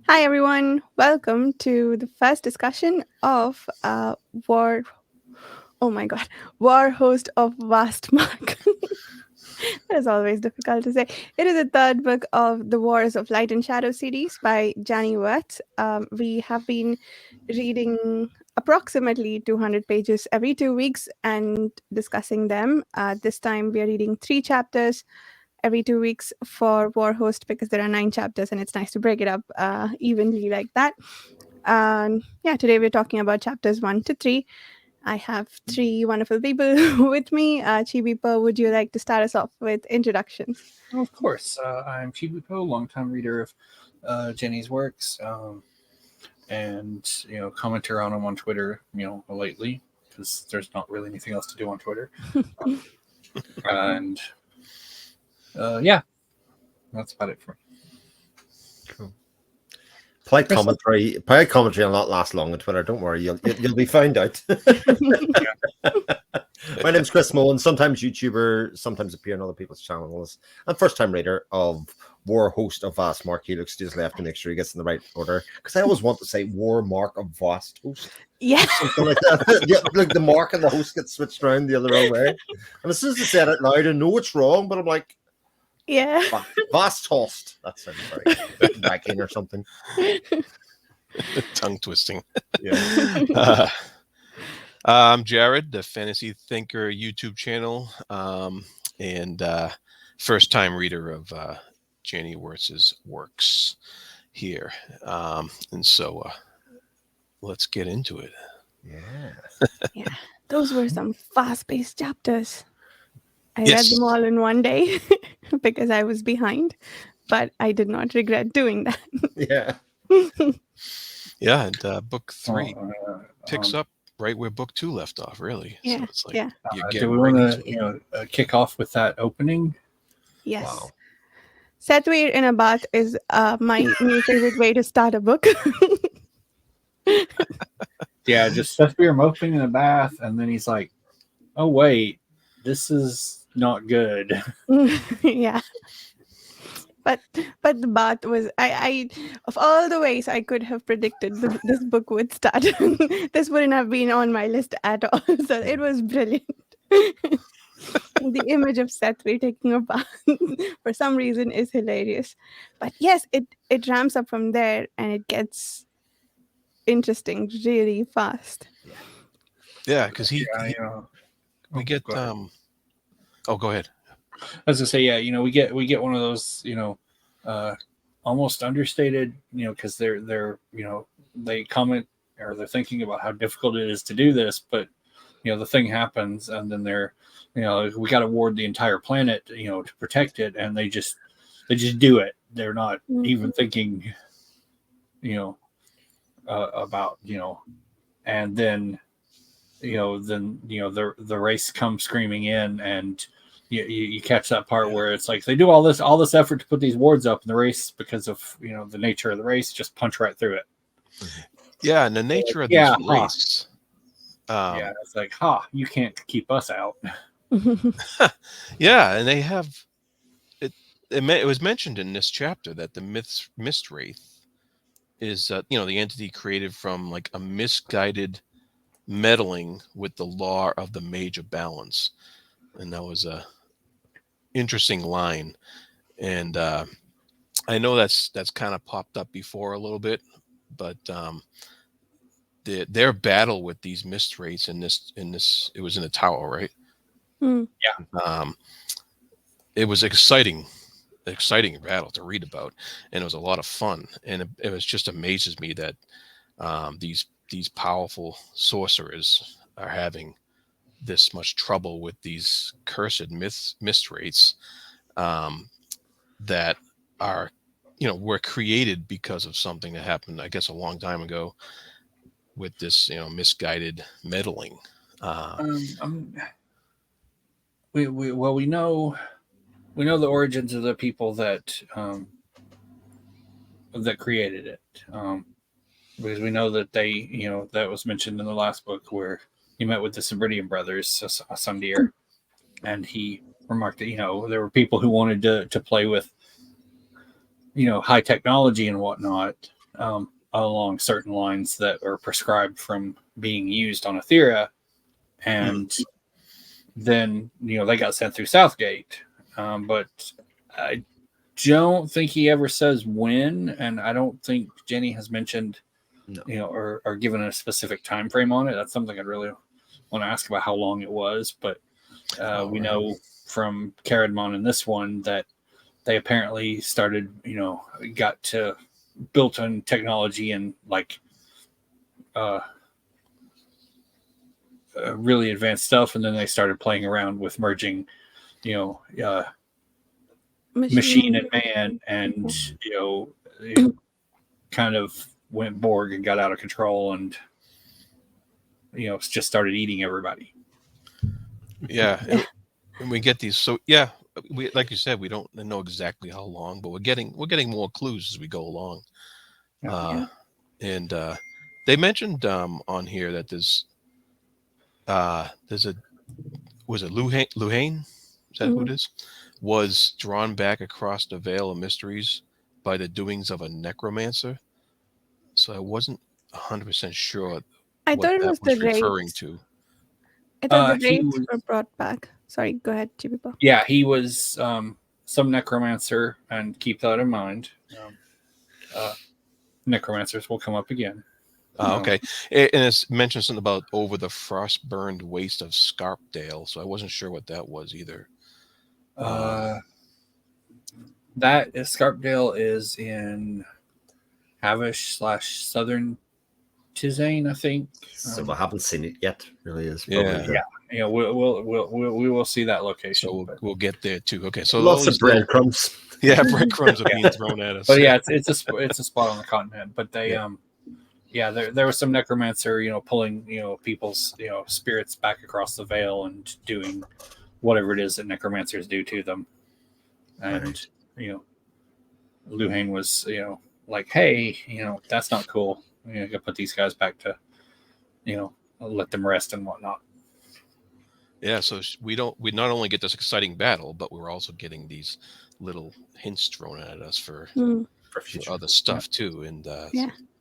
Hi, everyone. Welcome to the first discussion of War. Oh my God, Warhost of Vastmark. That is always difficult to say. It is the third book of the Wars of Light and Shadow series by Janny Wurts. We have been reading approximately 200 pages every 2 weeks and discussing them. This time we are reading 3 chapters every 2 weeks for Warhost because there are 9 chapters and it's nice to break it up evenly like that. And yeah, today we're talking about chapters 1 to 3. I have 3 wonderful people with me. Chibipo, would you like to start us off with introductions? Oh, of course. I'm Chibuko, longtime reader of Jenny's works, and commenter on him on Twitter. Lately because there's not really anything else to do on Twitter, and yeah, that's about it for me. Cool. Polite commentary will not last long on Twitter. Don't worry, you'll be found out. My name's Chris Mullen, sometimes YouTuber, sometimes appear on other people's channels. I'm first-time reader of Warhost of Vastmark. He looks to his left to make sure he gets in the right order. Because I always want to say War Mark of Vasthost. Yeah. Something like that. Yeah, like the mark and the host gets switched around the other way. And as soon as I said it loud, I know it's wrong, but I'm like, yeah. Vasthost. That sounds very Viking or something. Tongue twisting. Yeah. I'm Jared, the Fantasy Thinker YouTube channel, and first time reader of Janny Wurts' works here. And so let's get into it. Yeah. Those were some fast-paced chapters. I read Yes. them all in one day because I was behind, but I did not regret doing that. Yeah. Yeah, and book 3 Well, picks up right where book 2 left off, really. Yeah, So it's like yeah. you get do we right want into to kick off with that opening? Yes. Wow. Setweir in a bath is my new favorite way to start a book. Yeah, just Sethbeer moping in a bath, and then he's like, "Oh wait, this is not good." Yeah. But the bath was I of all the ways I could have predicted this book would start, this wouldn't have been on my list at all. So it was brilliant. The image of Sethway taking a bath for some reason is hilarious. But yes, it ramps up from there and it gets interesting really fast. Yeah, because we Oh, get go ahead. Oh, go ahead. I was gonna say, yeah, we get one of those, almost understated, because they're they comment or they're thinking about how difficult it is to do this, but the thing happens, and then they're, we got to ward the entire planet, to protect it, and they just do it. They're not even thinking, about, and then, the race comes screaming in, and you catch that part where it's like they do all this effort to put these wards up, and the race, because of the nature of the race, just punch right through it. Yeah, and the nature of Yeah, this race. Yeah, it's like, you can't keep us out. Yeah, and they have it. It was mentioned in this chapter that the mist wraith is the entity created from like a misguided meddling with the law of the mage of balance, and that was a interesting line. And I know that's kind of popped up before a little bit, but their battle with these mist wraiths in this it was in the tower, right? Yeah. It was exciting battle to read about, and it was a lot of fun, and it was just amazes me that these powerful sorcerers are having this much trouble with these cursed mist wraiths that are were created because of something that happened, I guess, a long time ago with this misguided meddling. We know the origins of the people that that created it, because we know that they, that was mentioned in the last book where he met with the Cybridian brothers, Sundir, and he remarked that there were people who wanted to play with high technology and whatnot, along certain lines that are prescribed from being used on Ethera, and then they got sent through Southgate, but I don't think he ever says when, and I don't think Jenny has mentioned, or given a specific time frame on it. That's something I'd really want to ask about how long it was, but we know from Caradmon in this one that they apparently started, got to built-in technology and really advanced stuff, and then they started playing around with merging, machine and man, and kind of went Borg and got out of control, and just started eating everybody. Yeah, and we get these. So yeah, we, like you said, we don't know exactly how long, but we're getting more clues as we go along. And they mentioned on here that there's a, was it Luhane? Is that who it is? Was drawn back across the veil of mysteries by the doings of a necromancer. So I wasn't 100% sure I what thought it that was was the referring raids. to. I thought the raids were brought back. Sorry, go ahead, Chibipo. Yeah, he was some necromancer, and keep that in mind. Necromancers will come up again. Okay. And it's mentioned something about over the frost-burned waste of Scarpdale, so I wasn't sure what that was either. That is Scarpdale is in Havish/Southern Tizane, I think. So I haven't seen it yet. Really is. Yeah. We will see that location. So we'll get there too. Okay, so lots of breadcrumbs. Yeah, breadcrumbs are being thrown at us. But yeah, it's a spot on the continent. But they there was some necromancer, pulling people's spirits back across the veil and doing whatever it is that necromancers do to them. And Luhane was like, hey, that's not cool. You got to put these guys back to let them rest and whatnot. Yeah, so we not only get this exciting battle, but we're also getting these little hints thrown at us for other stuff too, and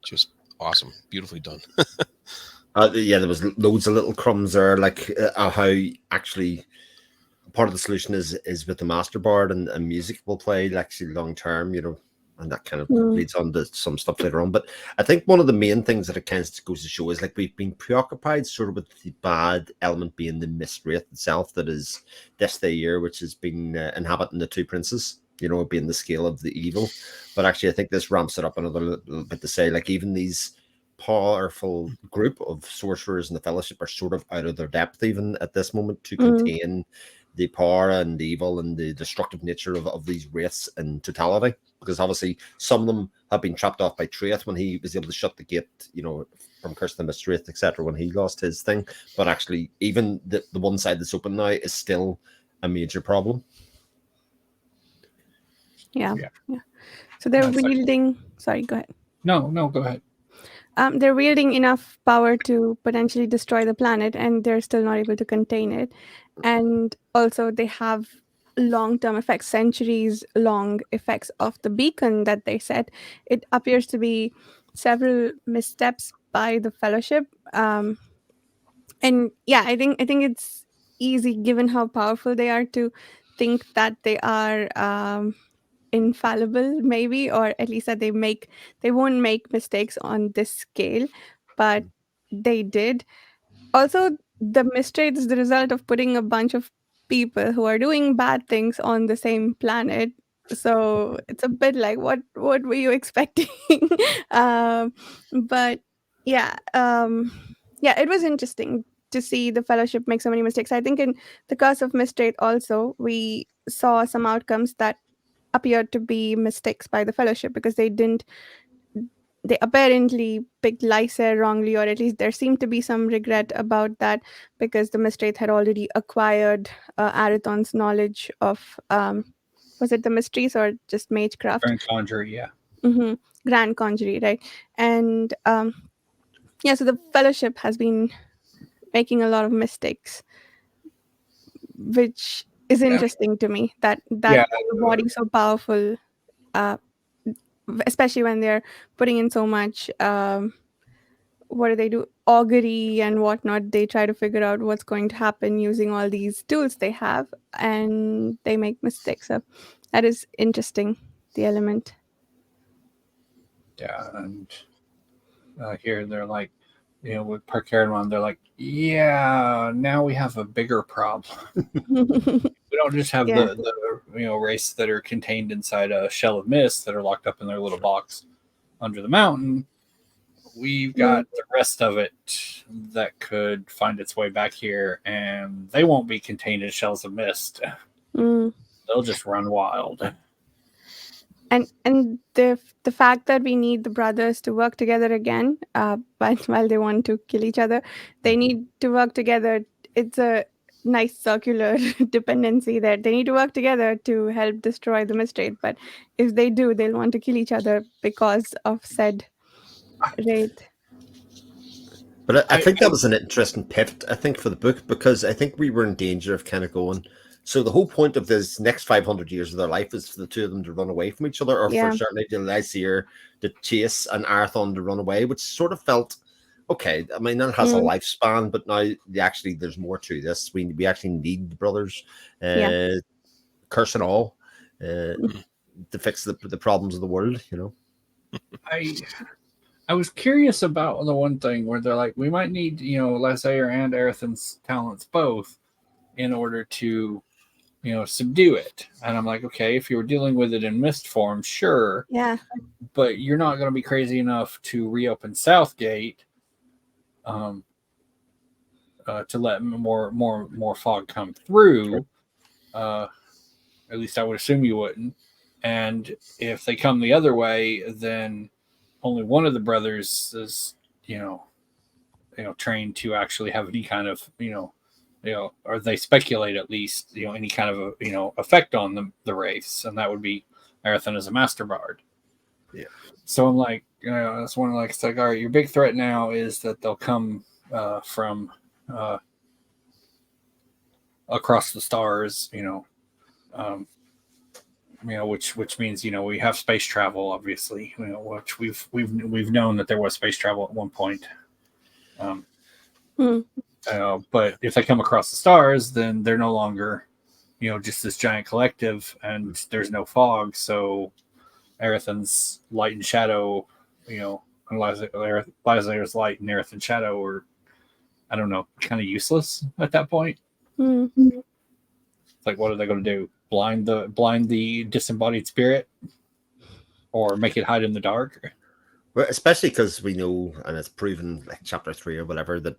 just awesome, beautifully done. There was loads of little crumbs there, like how actually part of the solution is with the master bard and music will play actually long term, and that kind of leads on to some stuff later on. But I think one of the main things that it kind of goes to show is like we've been preoccupied sort of with the bad element being the mist wraith itself, that is this day year, which has been inhabiting the two princes, being the scale of the evil. But actually I think this ramps it up another little bit to say, like, even these powerful group of sorcerers in the fellowship are sort of out of their depth even at this moment to contain the power and the evil and the destructive nature of these wraiths in totality, because obviously some of them have been trapped off by Traith when he was able to shut the gate, from Curse the Mist Wraith, etc., when he lost his thing. But actually even the one side that's open now is still a major problem. Yeah. So they're wielding sorry, go ahead. No, go ahead. They're wielding enough power to potentially destroy the planet, and they're still not able to contain it. And also they have long-term effects, centuries-long effects of the beacon that they set. It appears to be several missteps by the Fellowship. And yeah, I think it's easy, given how powerful they are, to think that they are infallible, maybe, or at least that they won't make mistakes on this scale, but they did. Also, the mistake is the result of putting a bunch of people who are doing bad things on the same planet. So it's a bit like, what were you expecting? But it was interesting to see the Fellowship make so many mistakes. I think in the Curse of Mistrait also, we saw some outcomes that appeared to be mistakes by the Fellowship, because they apparently picked Lysair wrongly, or at least there seemed to be some regret about that, because the Mistwraith had already acquired Arathon's knowledge of was it the mysteries or just magecraft? Grand Conjurer, yeah. Grand Conjurer, right? And so the Fellowship has been making a lot of mistakes, which is interesting to me, that a body so powerful especially when they're putting in so much. What do they do? Augury and whatnot. They try to figure out what's going to happen using all these tools they have, and they make mistakes. So that is interesting. The element. Yeah, and here they're like, with per Caradon, they're like, yeah, now we have a bigger problem. We don't just have Yeah. the race that are contained inside a shell of mist that are locked up in their little box under the mountain. We've got the rest of it that could find its way back here, and they won't be contained in shells of mist. Mm. They'll just run wild. And the fact that we need the brothers to work together again, but while they want to kill each other, they need to work together. It's a nice circular dependency that they need to work together to help destroy the Mistrate. But if they do, they'll want to kill each other because of said wraith. But I think that was an interesting pivot, I think, for the book, because I think we were in danger of kind of going. So the whole point of this next 500 years of their life is for the two of them to run away from each other, or Yeah. for certainly the Lysair to chase and Arathon to run away, which sort of felt okay. I mean, that has a lifespan, but now actually there's more to this. We actually need the brothers, curse and all, to fix the problems of the world. I was curious about the one thing where they're like, we might need, Lysair and Arathon's talents both in order to, subdue it. And I'm like, okay, if you were dealing with it in mist form, sure. Yeah. But you're not going to be crazy enough to reopen Southgate to let more fog come through. At least I would assume you wouldn't. And if they come the other way, then only one of the brothers is, trained to actually have any kind of, or they speculate at least, any kind of, effect on the race, and that would be Arathon as a master bard. Yeah. So I'm like, that's one like, it's like, all right, your big threat now is that they'll come from across the stars, which means we have space travel, obviously, which we've known that there was space travel at one point. But if they come across the stars, then they're no longer, just this giant collective, and there's no fog. So Arathon's light and shadow, and Lysair's light and Arathon's shadow are, I don't know, kind of useless at that point. It's like, what are they going to do? Blind the disembodied spirit, or make it hide in the dark? Well, especially because we know, and it's proven, like chapter 3 or whatever, that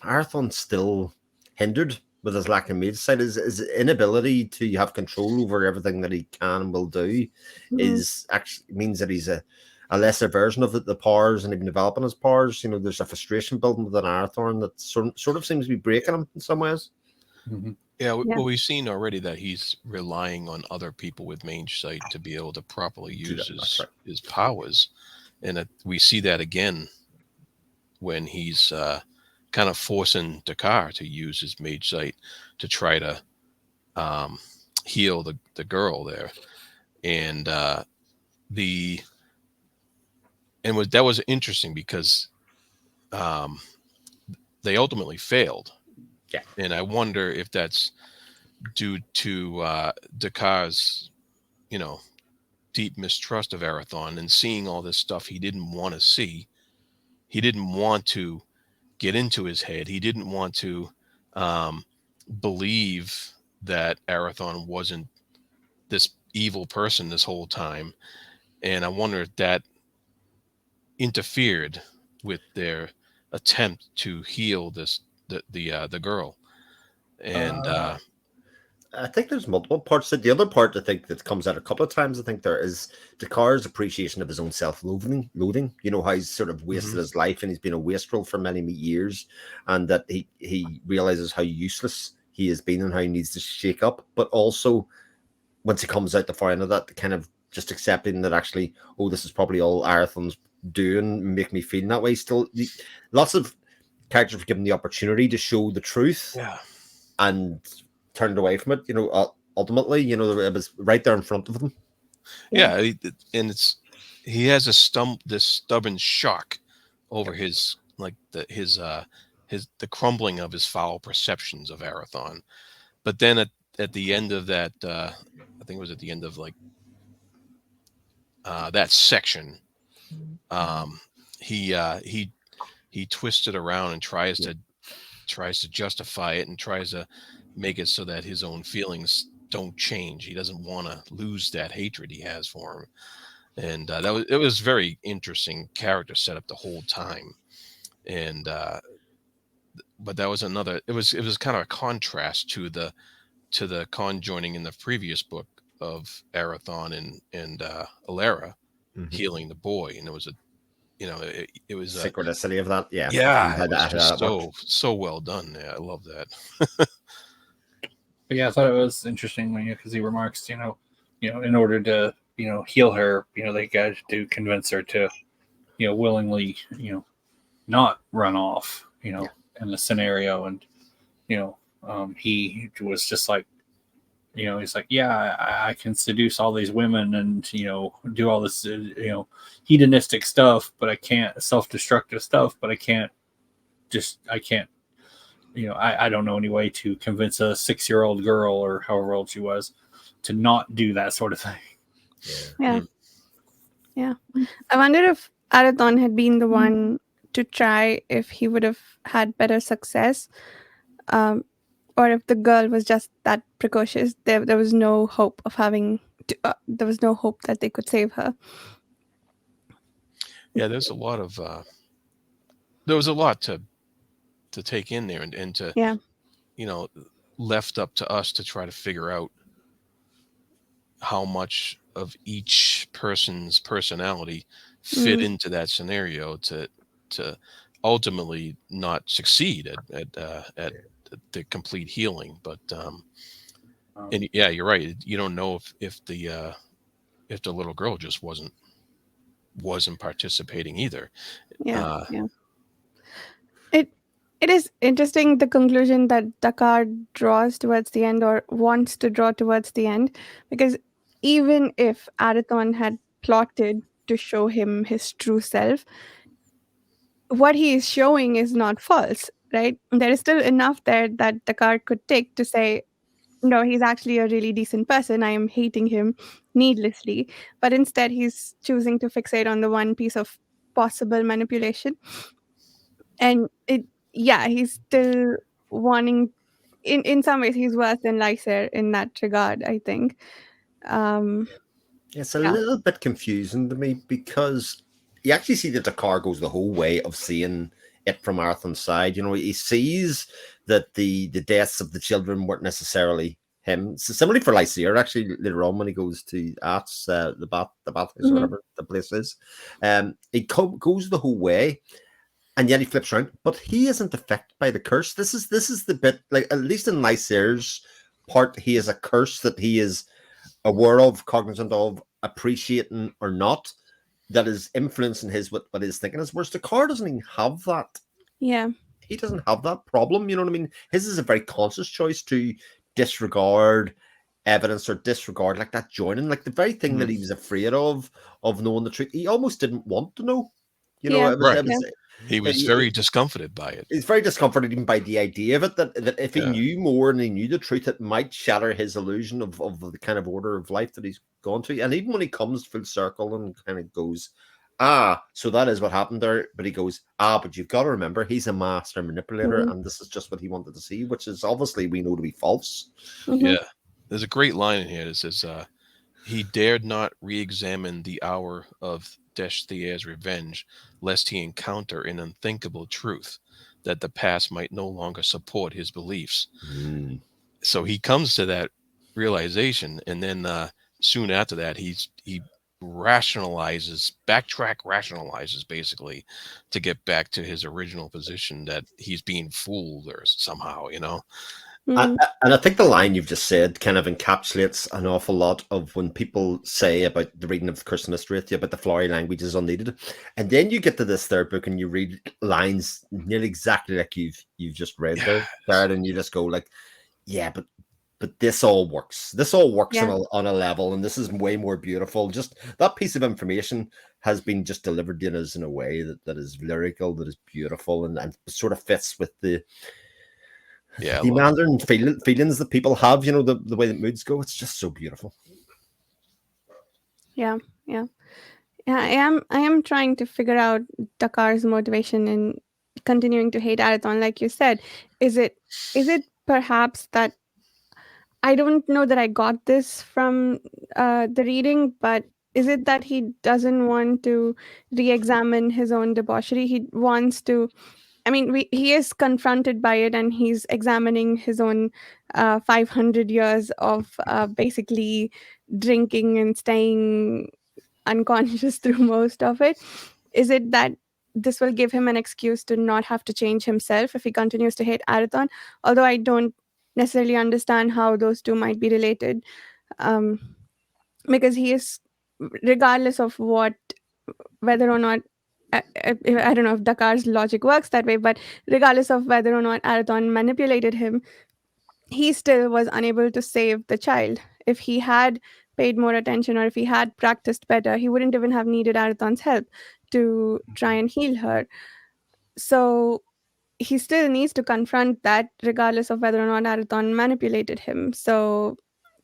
Arathon's still hindered with his lack of mage sight. His inability to have control over everything that he can and will do is actually means that he's a lesser version of the powers, and even developing his powers. There's a frustration building within Arathon that sort of seems to be breaking him in some ways. Mm-hmm. Yeah, well, we've seen already that he's relying on other people with mage sight to be able to properly use his powers. And we see that again when he's kind of forcing Dakar to use his mage sight to try to heal the girl there. And that was interesting because they ultimately failed. Yeah. And I wonder if that's due to Dakar's, deep mistrust of Arathon and seeing all this stuff he didn't want to see. He didn't want to get into his head. He didn't want to believe that Arathon wasn't this evil person this whole time. And I wonder if that interfered with their attempt to heal the girl. And I think there's multiple parts. The other part I think that comes out a couple of times, I think there is Dakar's appreciation of his own self-loathing. How he's sort of wasted his life and he's been a wastrel for many years, and that he realizes how useless he has been and how he needs to shake up. But also, once he comes out the far end of that, kind of just accepting that actually, this is probably all Arathon's doing, make me feel that way. Still, lots of characters were given the opportunity to show the truth. Yeah. And turned away from it, ultimately, it was right there in front of them. Yeah, and he has this stubborn shock over his the crumbling of his foul perceptions of Arathon. But then at the end of that, I think it was at the end of like that section, he twists it around and tries to justify it and tries to make it so that his own feelings don't change. He doesn't want to lose that hatred he has for him. And it was very interesting character setup the whole time. And but that was it was kind of a contrast to the conjoining in the previous book of Arathon and Alara healing the boy, and it was it was synchronicity of that. Yeah, it was just so well done. Yeah, I love that. But yeah, I thought it was interesting when because he remarks, in order to heal her, they got to convince her to, willingly, not run off, in the scenario, and he was just like, he's like, yeah, I can seduce all these women and do all this hedonistic stuff, but I can't self-destructive stuff, but I can't. I don't know any way to convince a 6-year-old girl or however old she was to not do that sort of thing. Yeah. I wonder if Arathon had been the one to try, if he would have had better success, or if the girl was just that precocious. There was no hope of there was no hope that they could save her. Yeah, there was a lot to take in there and to left up to us to try to figure out how much of each person's personality fit into that scenario to ultimately not succeed at the complete healing. But and yeah, you're right. You don't know if the little girl just wasn't participating either. Yeah. It is interesting, the conclusion that Dakar draws towards the end, or wants to draw towards the end, because even if Arathon had plotted to show him his true self, what he is showing is not false, right? There is still enough there that Dakar could take to say, no, he's actually a really decent person. I am hating him needlessly. But instead, he's choosing to fixate on the one piece of possible manipulation. And he's still wanting, in some ways, he's worse than Lysair in that regard, I think. It's a little bit confusing to me, because you actually see that Dakar goes the whole way of seeing it from Arathon's side. He sees that the deaths of the children weren't necessarily him. So similarly for Lysair, actually, later on when he goes to Ats, the bathhouse, or whatever the place is, he goes the whole way. And yet he flips around, but he isn't affected by the curse. This is the bit, like, at least in Lysair's part, he is a curse that he is aware of, cognizant of, appreciating or not, that is influencing what his thinking is. Whereas Dakar doesn't even have that. Yeah. He doesn't have that problem. You know what I mean? His is a very conscious choice to disregard evidence or disregard like that joining, like the very thing that he was afraid of knowing the truth. He almost didn't want to know. He was very discomforted by it. He's very discomforted even by the idea of it, that if he knew more and he knew the truth, it might shatter his illusion of the kind of order of life that he's gone to. And even when he comes full circle and kind of goes, so that is what happened there. But he goes, but you've got to remember, he's a master manipulator, and this is just what he wanted to see, which is obviously we know to be false. Yeah. There's a great line in here that says, he dared not re-examine the hour of Deshthier's revenge, lest he encounter an unthinkable truth, that the past might no longer support his beliefs. So he comes to that realization, and then soon after that, he rationalizes basically to get back to his original position that he's being fooled or somehow, And I think the line you've just said kind of encapsulates an awful lot of when people say about the reading of Curse and Mystery, about the flowery language is unneeded. And then you get to this third book and you read lines nearly exactly like you've just read there, Garrett, and you just go like, yeah, but but this all works. This all works Yeah. on a level, and this is way more beautiful. Just that piece of information has been just delivered to us in a way that is lyrical, that is beautiful, and sort of fits with the Mandarin feelings that people have. You know, the way that moods go. It's just so beautiful. Yeah, yeah. Yeah, I am trying to figure out Dakar's motivation in continuing to hate Arathon, like you said. Is it perhaps that I don't know that I got this from the reading, but is it that he doesn't want to re-examine his own debauchery? He wants to. I mean, he is confronted by it, and he's examining his own 500 years of basically drinking and staying unconscious through most of it. Is it that this will give him an excuse to not have to change himself if he continues to hate Arathon? Although I don't necessarily understand how those two might be related, um, because he is, regardless of whether or not. I don't know if Dakar's logic works that way, but regardless of whether or not Arathon manipulated him, he still was unable to save the child. If he had paid more attention or if he had practiced better, he wouldn't even have needed Arathon's help to try and heal her. So he still needs to confront that regardless of whether or not Arathon manipulated him. So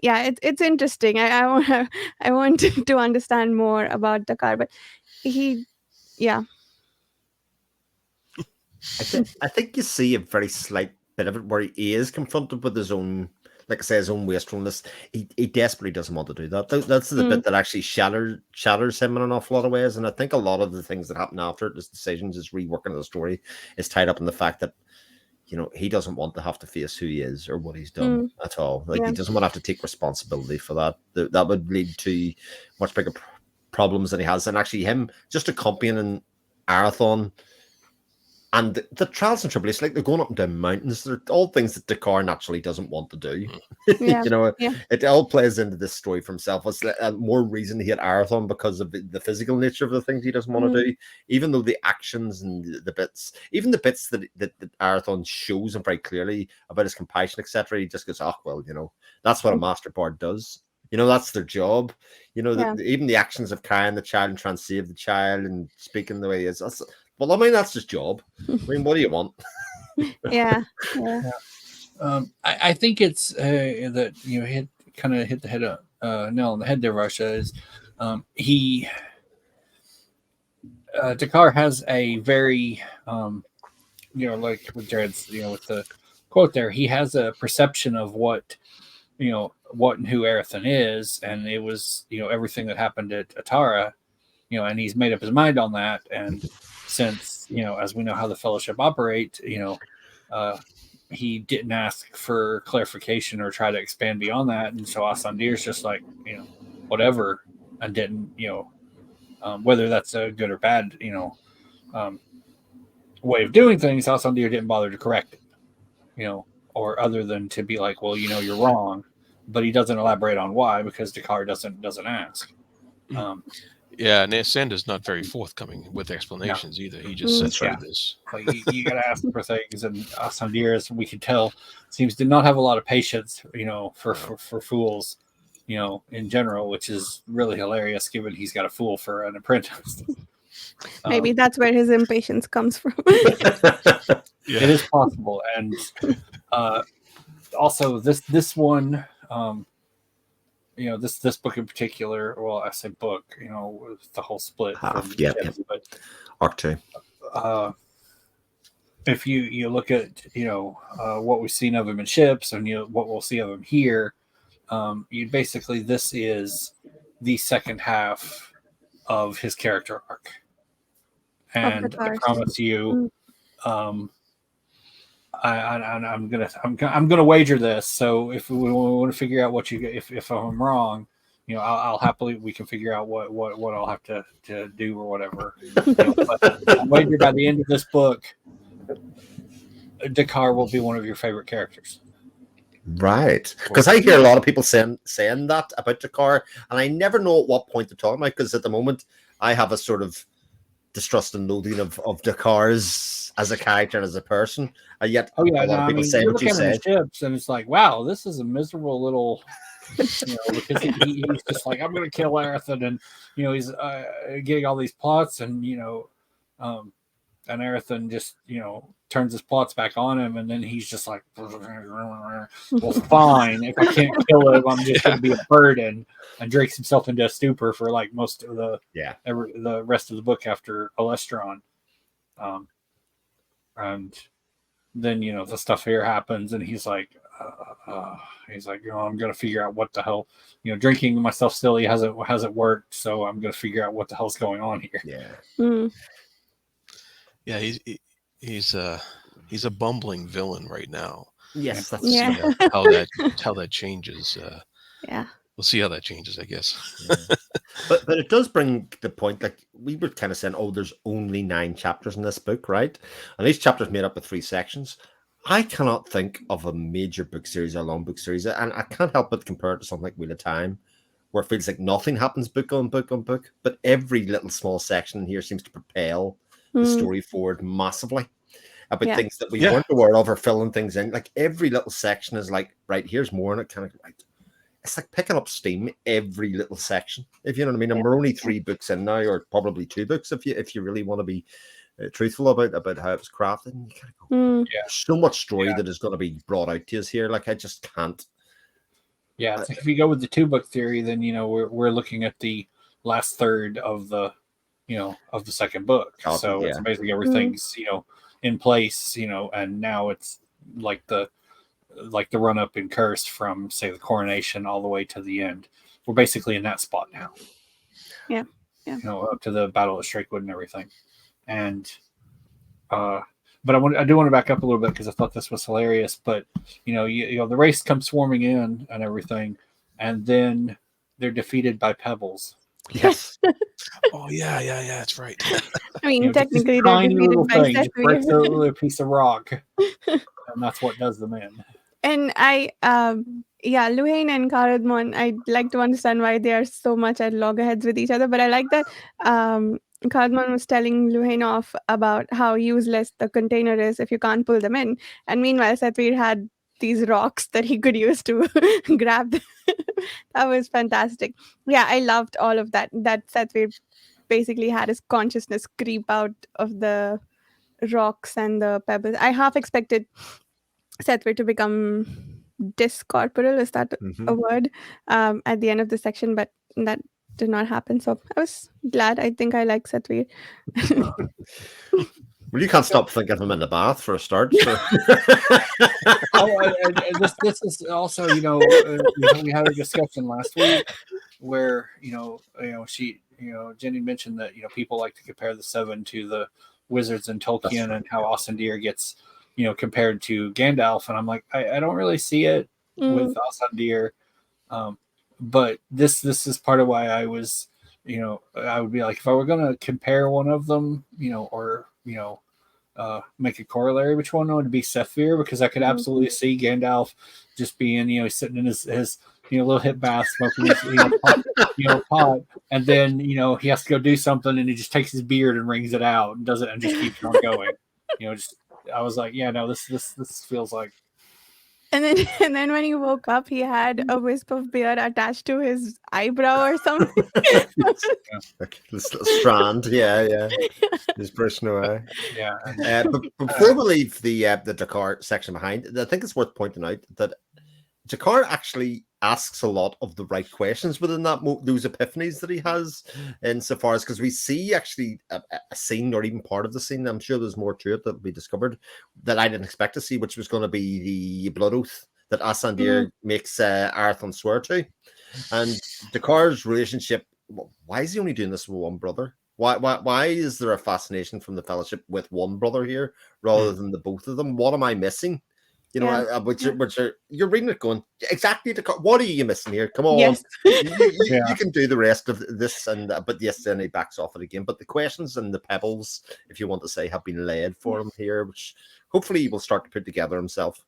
yeah, it's interesting. I want I want to understand more about Dakar, but he yeah. I think you see a very slight bit of it where he is confronted with his own, like I say, his own wastefulness. He desperately doesn't want to do that. That's the bit that actually shatters him in an awful lot of ways. And I think a lot of the things that happen after it, his decisions, his reworking of the story, is tied up in the fact that, you know, he doesn't want to have to face who he is or what he's done at all. Like, he doesn't want to have to take responsibility for that. That would lead to much bigger problems than he has. And actually, him just accompanying Arathon and the trials and tribulations, like they're going up and down mountains, they're all things that Dakar naturally doesn't want to do. Yeah. You know, it all plays into this story for himself. It's more reason to hate Arathon because of the physical nature of the things he doesn't want to do, even though the actions and the bits, even the bits that Arathon shows him very clearly about his compassion, etc., he just goes, oh, well, you know, that's what a master bard does. You know, that's their job. You know, even the actions of carrying the child and trying to save the child and speaking the way he is. Well, I mean, that's his job. I mean, what do you want? Yeah. I think it's that, you know, hit the head nail on the head there, Russia, is Dakar has a very you know, like with Jared's, you know, with the quote there, he has a perception of what, you know, what and who Arathon is, and it was, you know, everything that happened at Atara, you know, and he's made up his mind on that. And since, you know, as we know how the Fellowship operate, you know, he didn't ask for clarification or try to expand beyond that, and so Asandir's just like, you know, whatever, and didn't, you know, whether that's a good or bad, you know, way of doing things, Asandir didn't bother to correct it, you know, or other than to be like, well, you know, you're wrong, but he doesn't elaborate on why, because Dakar doesn't ask. Yeah, and Sanda's not very forthcoming with explanations either. He just said through this. Like, you got to ask for things, and Asandir, as we can tell, seems to not have a lot of patience, you know, for fools, you know, in general, which is really hilarious given he's got a fool for an apprentice. Maybe that's where his impatience comes from. It is possible, and also this one. You know, this book in particular, well, I say book, you know, with the whole split. But Arc 2. If you look at, you know, what we've seen of him in ships, and, you know, what we'll see of him here, you basically, this is the second half of his character arc. And I promise you, I'm gonna wager this. So if we want to figure out what if I'm wrong, you know, I'll happily, we can figure out what I'll have to do or whatever. You know, but I'll wager by the end of this book, Dakar will be one of your favorite characters. Right, because I hear a lot of people saying that about Dakar, and I never know at what point they're talking about. Because at the moment, I have a sort of distrust and loathing of Dakar's as a character and as a person. And yet, Oh yeah, a lot no, of I people mean, say you what look you at him in said. ships, and it's like, wow, this is a miserable little, because he's just like, I'm going to kill Aerithon, and he's getting all these plots, and and Aerithon just turns his plots back on him, and then he's just like, well, fine, if I can't kill him, I'm just going to be a burden, and drakes himself into a stupor for like most of the rest of the book after Alestron, and then the stuff here happens, and he's like, I'm gonna figure out what the hell, drinking myself silly hasn't worked, so I'm gonna figure out what the hell's going on here. Yeah, he's a bumbling villain right now. Yes, that's how that changes. We'll see how that changes, I guess. But it does bring the point, like we were kind of saying, oh, there's only 9 chapters in this book, right? And each chapter is made up of 3 sections. I cannot think of a major book series or a long book series, and I can't help but compare it to something like Wheel of Time, where it feels like nothing happens book on book on book, but every little small section in here seems to propel the story forward massively about things that we weren't aware of or filling things in. Like every little section is like, right, here's more, and it kind of like, it's like picking up steam every little section, if you know what I mean. And we're only 3 books in now, or probably 2 books if you really want to be truthful about how it was crafted. And you kind of go, there's so much story that is going to be brought out to us here. Like I just can't. Yeah, it's like if you go with the 2-book theory, then we're looking at the last third of the of the second book. So it's basically everything's in place, and now it's like the run up in Curse from say the coronation all the way to the end. We're basically in that spot now. Yeah. Up to the Battle of Strakewood and everything. And but I do want to back up a little bit because I thought this was hilarious. But the race comes swarming in and everything, and then they're defeated by pebbles. Yes. Oh yeah, that's right. I mean, technically, they're tiny defeated little by thing just breaks a little piece of rock, and that's what does them in. And Luhain and Karadmon, I'd like to understand why they are so much at loggerheads with each other. But I like that Karadmon was telling Luhain off about how useless the container is if you can't pull them in. And meanwhile, Satvir had these rocks that he could use to grab them. That was fantastic. Yeah, I loved all of that. That Satvir basically had his consciousness creep out of the rocks and the pebbles. I half expected Satvir to become discorporeal, is that a word, at the end of the section, but that did not happen. So I was glad. I think I like Satvir. Well, you can't stop thinking of him in the bath for a start. So. This is also, we had a discussion last week where, Jenny mentioned that, people like to compare the 7 to the wizards in Tolkien, and how Asandir gets, compared to Gandalf. And I'm like, I don't really see it with Asandir. But this is part of why I was, I would be like, if I were going to compare one of them, or make a corollary, which one would be Saphir, because I could absolutely see Gandalf just being, he's sitting in his little hip bath, smoking his pot, and then he has to go do something, and he just takes his beard and wrings it out and does it and just keeps on going. I was like, yeah, no, this feels like. And then when he woke up, he had a wisp of beard attached to his eyebrow or something. Like this little strand, just brushing away. Yeah. But before we leave the Dakar section behind, I think it's worth pointing out that Jakar actually asks a lot of the right questions within those epiphanies that he has, insofar as, because we see actually a scene, or even part of the scene, I'm sure there's more to it that will be discovered, that I didn't expect to see, which was going to be the blood oath that Asandir makes Arathon swear to. And Dakar's relationship, why is he only doing this with one brother? Why is there a fascination from the Fellowship with one brother here rather than the both of them? What am I missing? Which are, you're reading it going, exactly, what are you missing here? Come on. Yes. You can do the rest of this, but yes, then he backs off it again. But the questions and the pebbles, if you want to say, have been laid for him here, which hopefully he will start to put together himself.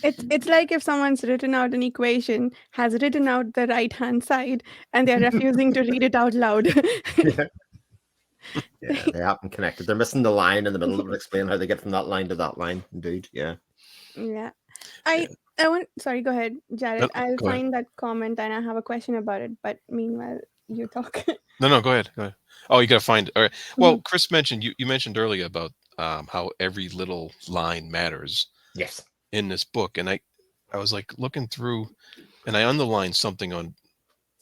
It's like if someone's written out an equation, has written out the right hand side, and they're refusing to read it out loud. Yeah, they haven't connected. They're missing the line in the middle that would explain how they get from that line to that line. Indeed, yeah. Yeah. Yeah. I want, sorry, go ahead, No, Jared. I'll go ahead. find that comment and I have a question about it, but meanwhile you talk. No, go ahead. Go ahead. Oh, you got to find. All right. Well, Mhm. Chris mentioned you mentioned earlier about how every little line matters Yes. in this book, and I was like looking through, and I underlined something on.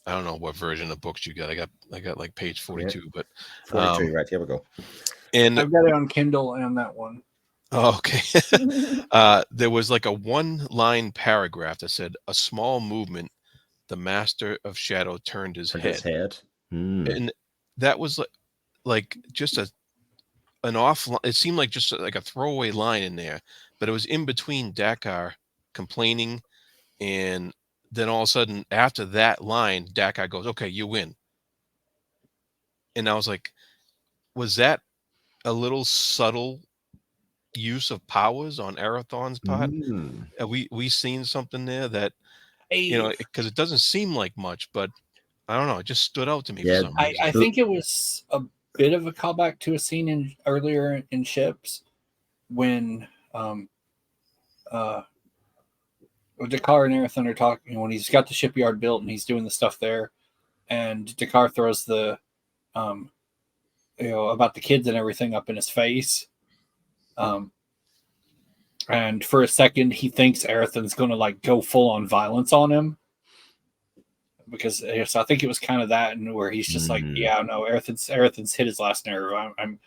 I don't know what version of books you got. I got like page 42, but 42, right, here we go. and I've got it on Kindle and that one. oh, okay. There was like a one-line paragraph that said, "A small movement, the master of shadow turned his Turned head," his head. Hmm. and that was like just an off. It seemed like just like a throwaway line in there, but it was in between Dakar complaining, and then all of a sudden after that line, Dakar goes, "Okay, you win," and I was like, was that a little subtle use of powers on Arathorn's part? Hmm. We seen something there that I, because it doesn't seem like much, but I don't know. It just stood out to me for Yeah. some I, reason. I think it was a bit of a callback to a scene in earlier in Ships when uh Dakar and Arathon are talking when he's got the shipyard built and he's doing the stuff there, and Dakar throws the um about the kids and everything up in his face. Um and for a second he thinks Arathon's gonna like go full on violence on him. Because so I think it was kind of that, and where he's just like, Hmm. yeah, no, Arathon's hit his last nerve. I'm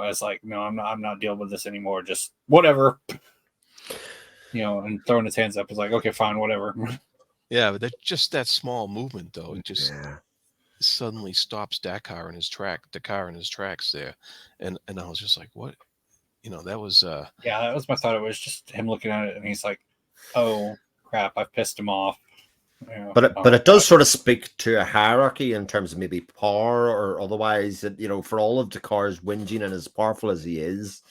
as like, no, I'm not dealing with this anymore. Just whatever, and throwing his hands up is like, okay, fine, whatever. Yeah, but that small movement though, it just Yeah. suddenly stops Dakar in his tracks there, and I was just like, what? That was Yeah, that was my thought. It was just him looking at it, and he's like, oh crap, I've pissed him off. But it does sort of speak to a hierarchy in terms of maybe power or otherwise. That for all of Dakar's whinging and as powerful as he is,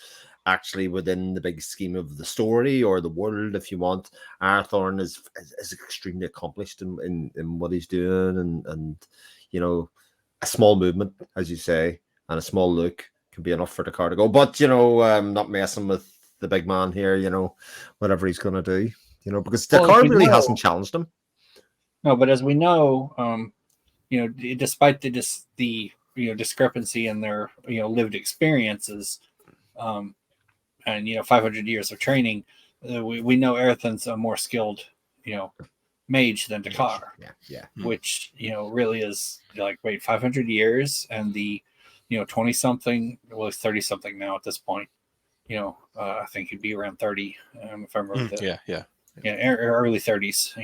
actually within the big scheme of the story or the world, if you want, Arathorn is extremely accomplished in what he's doing, and a small movement, as you say, and a small look can be enough for the car to go. But not messing with the big man here. Whatever he's gonna do. Because the Well, as car we really know- hasn't challenged him. No, but as we know, despite the discrepancy in their lived experiences, and 500 years of training, we know Arathon's a more skilled mage than Dakar, Yeah. which really is like, wait, 500 years, and the 20 something, well, he's 30 something now at this point. I think he'd be around 30, if I remember yeah. early 30s.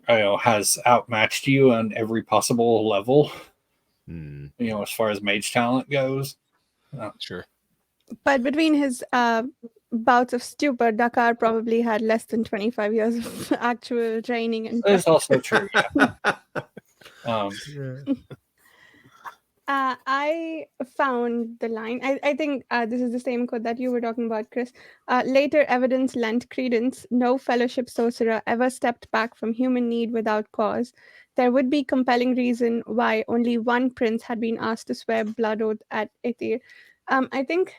Has outmatched you on every possible level. As far as mage talent goes. Sure. But between his bouts of stupor, Dakar probably had less than 25 years of actual training and That's practice. also true. Yeah. I found the line. I think this is the same quote that you were talking about, Chris. Later evidence lent credence. No fellowship sorcerer ever stepped back from human need without cause. There would be compelling reason why only one prince had been asked to swear blood oath at Aether. I think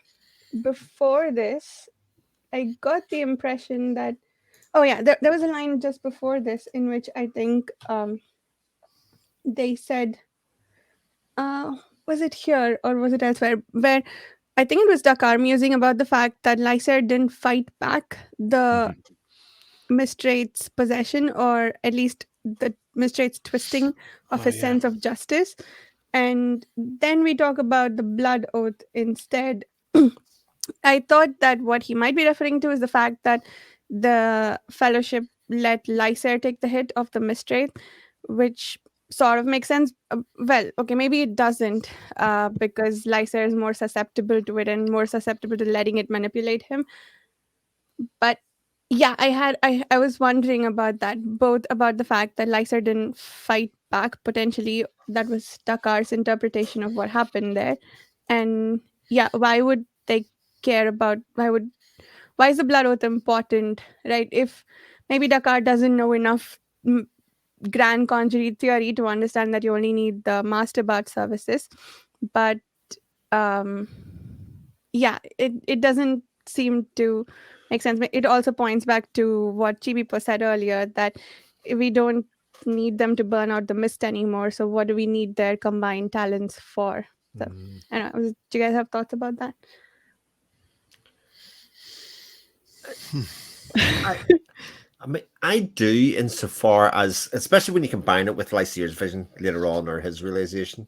before this, I got the impression that, oh yeah, there was a line just before this in which I think they said, was it here or was it elsewhere? Where I think it was Dakar musing about the fact that Lysair didn't fight back the Mistrate's possession, or at least the Mistrate's twisting of his sense of justice. And then we talk about the blood oath instead. I thought that what he might be referring to is the fact that the fellowship let Lysair take the hit of the Mistrate, which sort of makes sense. Well, okay, maybe it doesn't, because Lysair is more susceptible to it and more susceptible to letting it manipulate him. But yeah, I was wondering about that, both about the fact that Lysair didn't fight back potentially. That was Dakar's interpretation of what happened there. And yeah, why would they care about why is the blood oath important, right? If maybe Dakar doesn't know enough grand conjuring theory to understand that you only need the master bard services, but um it doesn't seem to make sense. But it also points back to what Chibipo said earlier, that we don't need them to burn out the mist anymore, so what do we need their combined talents for? So I don't know, do you guys have thoughts about that? I mean, I do, insofar as, especially when you combine it with Lysair's vision later on, or his realization.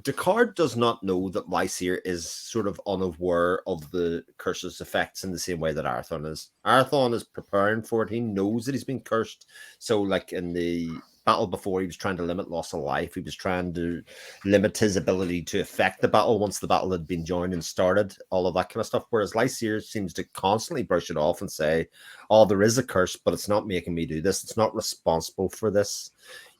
Descartes does not know that Lysair is sort of unaware of the curse's effects in the same way that Arathon is. Arathon is preparing for it. He knows that he's been cursed. So, like in the battle before, he was trying to limit loss of life. He was trying to limit his ability to affect the battle once the battle had been joined and started, all of that kind of stuff. Whereas Lysair seems to constantly brush it off and say, oh, there is a curse, but it's not making me do this. It's not responsible for this.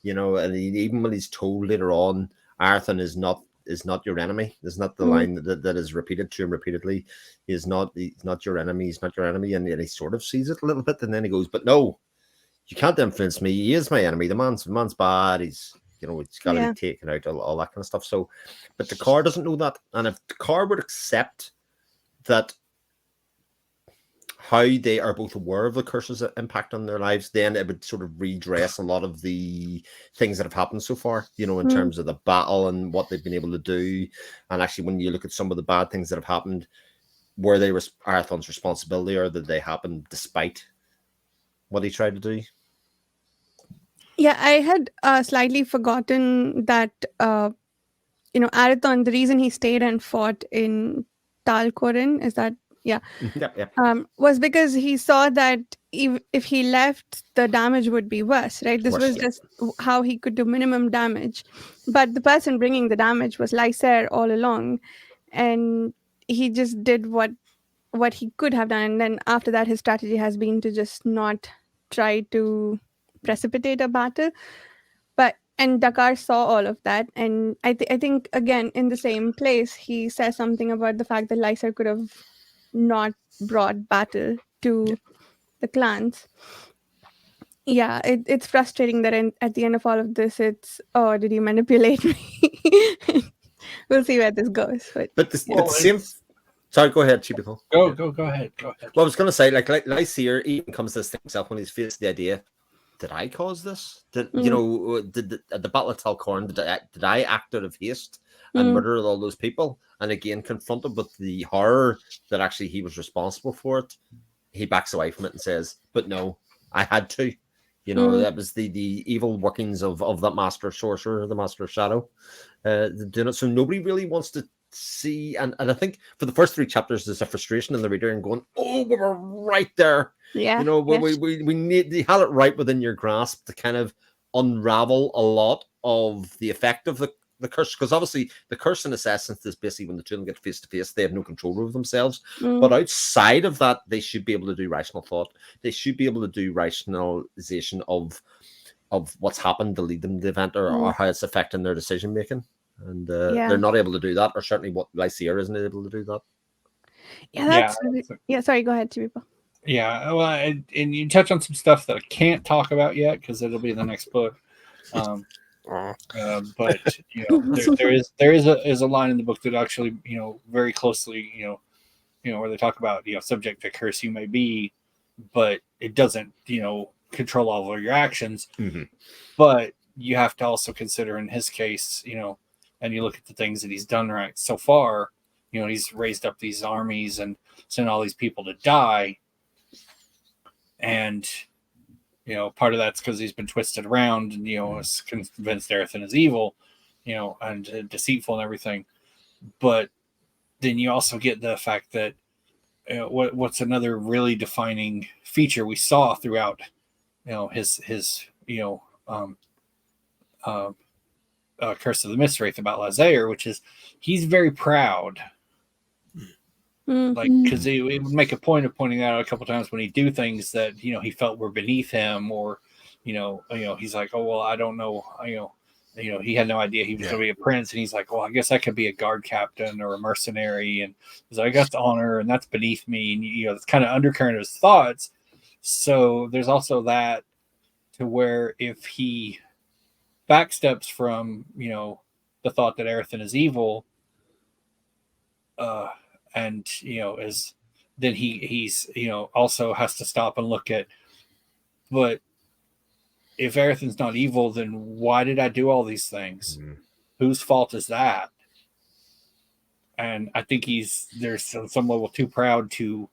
You know, and even when he's told later on, Arathon is not your enemy. Is not the line that is repeated to him repeatedly. He's not your enemy. He's not your enemy, and he sort of sees it a little bit, and then he goes, "But no, you can't influence me. He is my enemy. The man's bad. He's he's got to be taken out, all that kind of stuff." So, but Descartes doesn't know that, and if Descartes would accept that how they are both aware of the curse's impact on their lives, then it would sort of redress a lot of the things that have happened so far, in terms of the battle and what they've been able to do. And actually, when you look at some of the bad things that have happened, were they Arathon's responsibility, or did they happen despite what he tried to do? Yeah, I had slightly forgotten that, Arathon, the reason he stayed and fought in Talcorin, is that, Yep. was because he saw that if he left, the damage would be worse, right? This was just how he could do minimum damage. But the person bringing the damage was Lysair all along, and he just did what he could have done. And then after that, his strategy has been to just not try to precipitate a battle. And Dakar saw all of that, and I think, again, in the same place, he says something about the fact that Lysair could have not brought battle to the clans. Yeah, it's frustrating that at the end of all of this, it's, oh, did you manipulate me? We'll see where this goes. But the same. Sorry, go ahead, Chibipo. Go ahead. Well, I was going to say, like Lysair even comes to this thing himself when he's faced the idea: did I cause this? Did at the Battle of Talcorn, did I act out of haste and murder all those people? And again, confronted with the horror that actually he was responsible for it, he backs away from it and says, "But no, I had to." That was the evil workings of that master sorcerer, the master of shadow, doing it. So nobody really wants to see, and I think for the first 3 chapters there's a frustration in the reader and going, oh, we were right there. Yeah, we need, you had it right within your grasp to kind of unravel a lot of the effect of the curse, because obviously the curse in its essence is basically when the two of them get face to face, they have no control over themselves. But outside of that, they should be able to do rational thought. They should be able to do rationalization of what's happened to lead them to the event, or how it's affecting their decision making. And they're not able to do that, or certainly what Lysair isn't able to do that. Sorry, go ahead, Chibipo. Yeah, well, and you touch on some stuff that I can't talk about yet because it'll be in the next book. But there is a line in the book that actually, very closely, where they talk about, subject to curse you may be, but it doesn't, control all of your actions. But you have to also consider in his case, and you look at the things that he's done right so far, he's raised up these armies and sent all these people to die. And, part of that's because he's been twisted around and, is convinced Arathon is evil, and deceitful and everything. But then you also get the fact that what's another really defining feature we saw throughout, his Curse of the Mistwraith about Lysair, which is he's very proud. Like, because he would make a point of pointing out a couple times when he'd do things that he felt were beneath him, or he's like, oh well, I don't know, he had no idea he was going to be a prince, and he's like, well, I guess I could be a guard captain or a mercenary, and he's like, I got the honor, and that's beneath me, and it's kind of undercurrent of his thoughts. So there's also that to where if he backsteps from, the thought that Aerithon is evil, and is then he's also has to stop and look at, but if Aerithon's not evil, then why did I do all these things? Whose fault is that? And I think there's some level too proud to,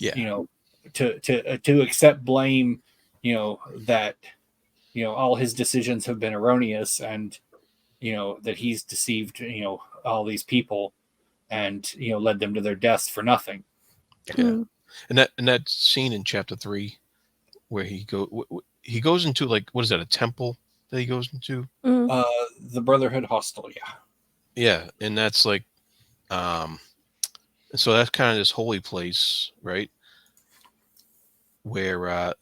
to accept blame, that, all his decisions have been erroneous, and, that he's deceived, all these people, and, led them to their deaths for nothing. Yeah. And that scene in chapter 3 where he goes into, like, what is that, a temple that he goes into? The Brotherhood Hostel, yeah, and that's like, so that's kind of this holy place, right? Where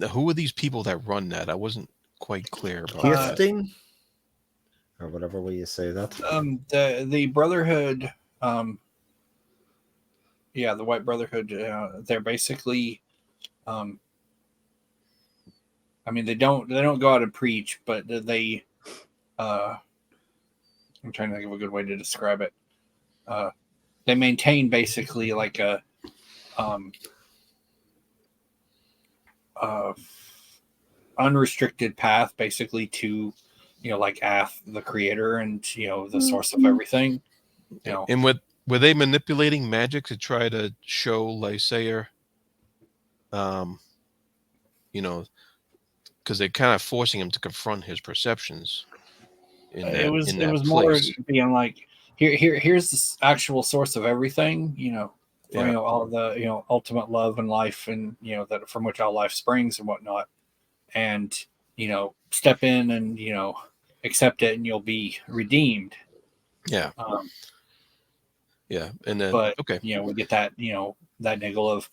who are these people that run that? I wasn't quite clear about Kirstein, or whatever way you say that. The Brotherhood, the White Brotherhood, they're basically, they don't go out and preach, but they, I'm trying to think of a good way to describe it. They maintain basically like a, unrestricted path, basically to, like Ath, the creator, and the source of everything. And were they manipulating magic to try to show Lysair, because they're kind of forcing him to confront his perceptions. It was more being like, here's the actual source of everything, all of the ultimate love and life, and that from which all life springs and whatnot, and step in and accept it and you'll be redeemed. Yeah. And then but we get that that niggle of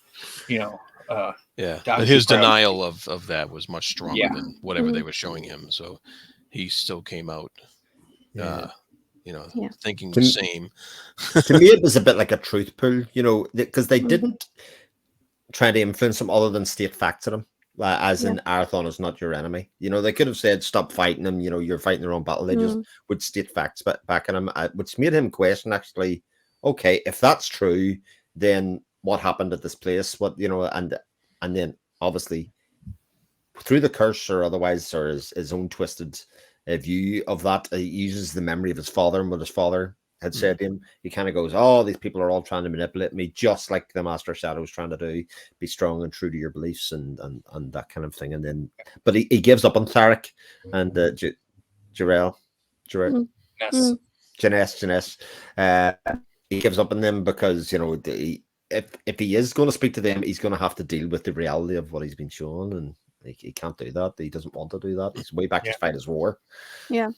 but his denial of that was much stronger than whatever they were showing him, so he still came out thinking the same. To me it was a bit like a truth pull, because they didn't try to influence him other than state facts at him, as in Aerithon is not your enemy. They could have said stop fighting him, you're fighting their own battle. They just would state facts back at him, which made him question, actually, okay, if that's true, then what happened at this place? What, and then obviously through the curse or otherwise, or his own twisted view of that, he uses the memory of his father and what his father had said to him. He kind of goes, oh, these people are all trying to manipulate me, just like the Master Shadow was trying to do. Be strong and true to your beliefs and that kind of thing. And then, but he gives up on Tharic and Jarell. Janice. He gives up on them because, if he is going to speak to them, he's going to have to deal with the reality of what he's been shown, and he can't do that. He doesn't want to do that. He's way back to fight his war. I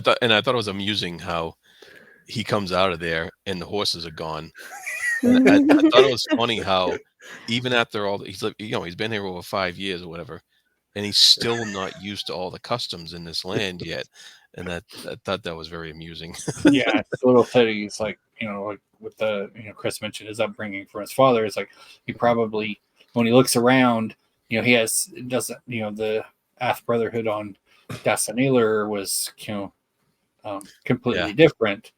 thought it was amusing how he comes out of there and the horses are gone. And I thought it was funny how even after all, he's like, he's been here over 5 years or whatever, and he's still not used to all the customs in this land yet. And I thought that was very amusing. It's a little petty. It's like, like with the, Chris mentioned his upbringing from his father. It's like he probably, when he looks around, the Ath Brotherhood on Dassaniler was, completely different.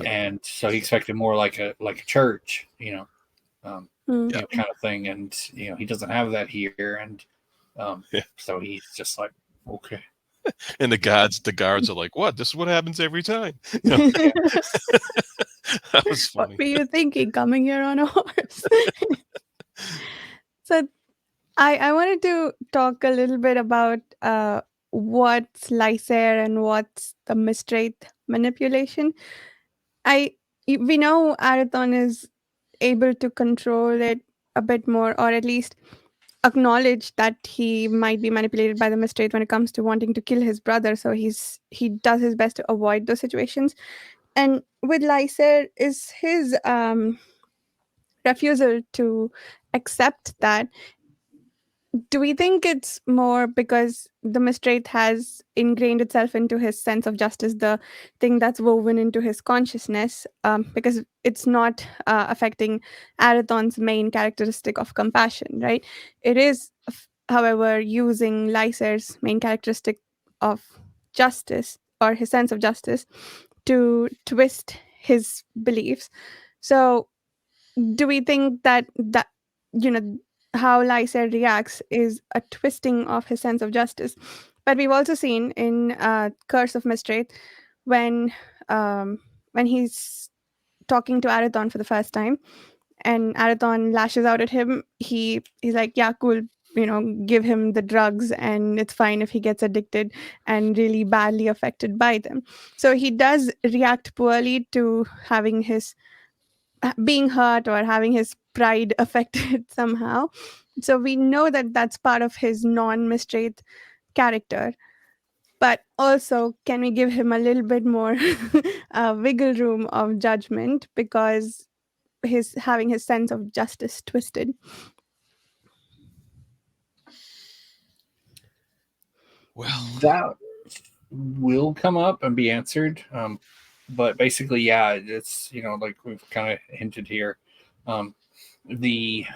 And so he expected more like a church, kind of thing. And, he doesn't have that here. And so he's just like, okay. And the guards are like, what? This is what happens every time. That was funny. What were you thinking coming here on a horse? So I wanted to talk a little bit about what's Lysair and what's the Mistwraith manipulation. We know Aerithon is able to control it a bit more, or at least acknowledge that he might be manipulated by the Mistwraith when it comes to wanting to kill his brother. So he does his best to avoid those situations. And with Lysair is his refusal to accept that. Do we think it's more because the Mistwraith has ingrained itself into his sense of justice, the thing that's woven into his consciousness, because it's not affecting Aerithon's main characteristic of compassion, right? It is however, using Lyser's main characteristic of justice, or his sense of justice, to twist his beliefs. So, do we think that you know how Lyser reacts is a twisting of his sense of justice? But we've also seen in Curse of Mistwraith, when um, when he's talking to Arathon for the first time, and Arathon lashes out at him. He's like, "Yeah, cool. Give him the drugs, and it's fine if he gets addicted and really badly affected by them." So he does react poorly to having his being hurt or having his pride affected somehow. So we know that that's part of his non-Mistwraith character. But also, can we give him a little bit more wiggle room of judgment, because his having his sense of justice twisted? Well, That will come up and be answered. But basically, yeah, it's like we've kind of hinted here. The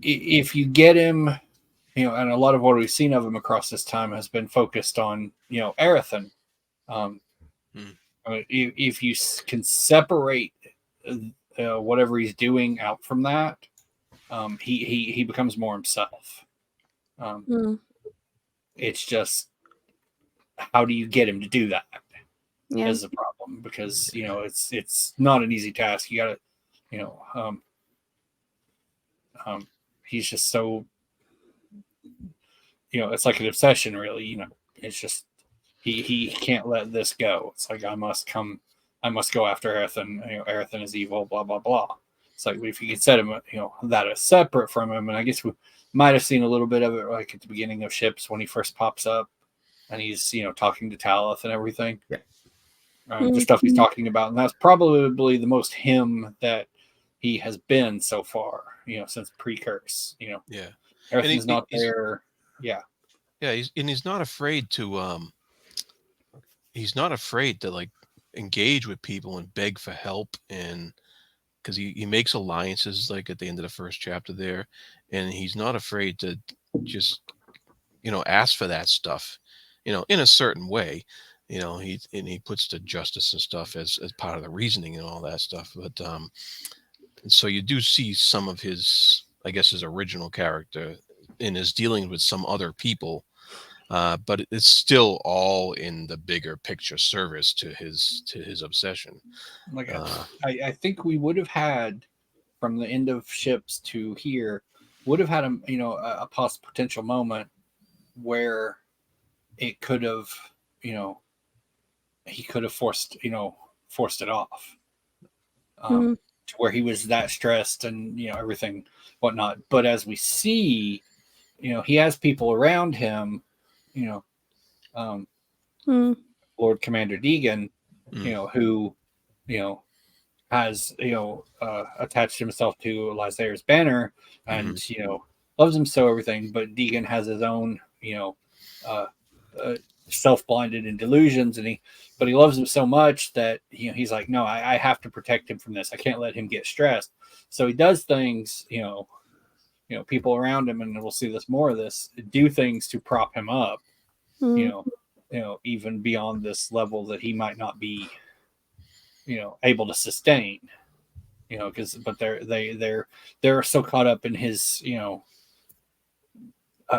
if you get him, and a lot of what we've seen of him across this time has been focused on Arathon. If you can separate whatever he's doing out from that, he becomes more himself. It's just, how do you get him to do that? Yeah. Is the problem, because it's not an easy task. You gotta he's just so it's like an obsession, really. It's just he can't let this go. It's like, I must go after Arathon. Arathon is evil, blah blah blah. It's like, if you could set him that is separate from him. And I guess we might have seen a little bit of it like at the beginning of Ships, when he first pops up and he's talking to Talith and everything. Yeah. The stuff he's talking about, and that's probably the most him that he has been so far, since pre-Curse. yeah, Arathon's not there. Yeah, he's not afraid to like engage with people and beg for help, and because he makes alliances, like at the end of the first chapter there, and he's not afraid to just ask for that stuff, in a certain way. He puts the justice and stuff as part of the reasoning and all that stuff. But so you do see some of his, I guess, his original character in his dealing with some other people, but it's still all in the bigger picture service to his obsession. like I think we would have had, from the end of Ships to here, would have had a possible potential moment where it could have he could have forced it off, to where he was that stressed and everything whatnot. But as we see, he has people around him, Lord Commander Deegan, who has attached himself to Lysair's banner, and loves him so, everything. But Deegan has his own self-blinded and delusions, but he loves him so much that he's like, no, I have to protect him from this. I can't let him get stressed. So he does things, people around him, and we'll see this more of this, do things to prop him up, even beyond this level that he might not be able to sustain, but they're so caught up in his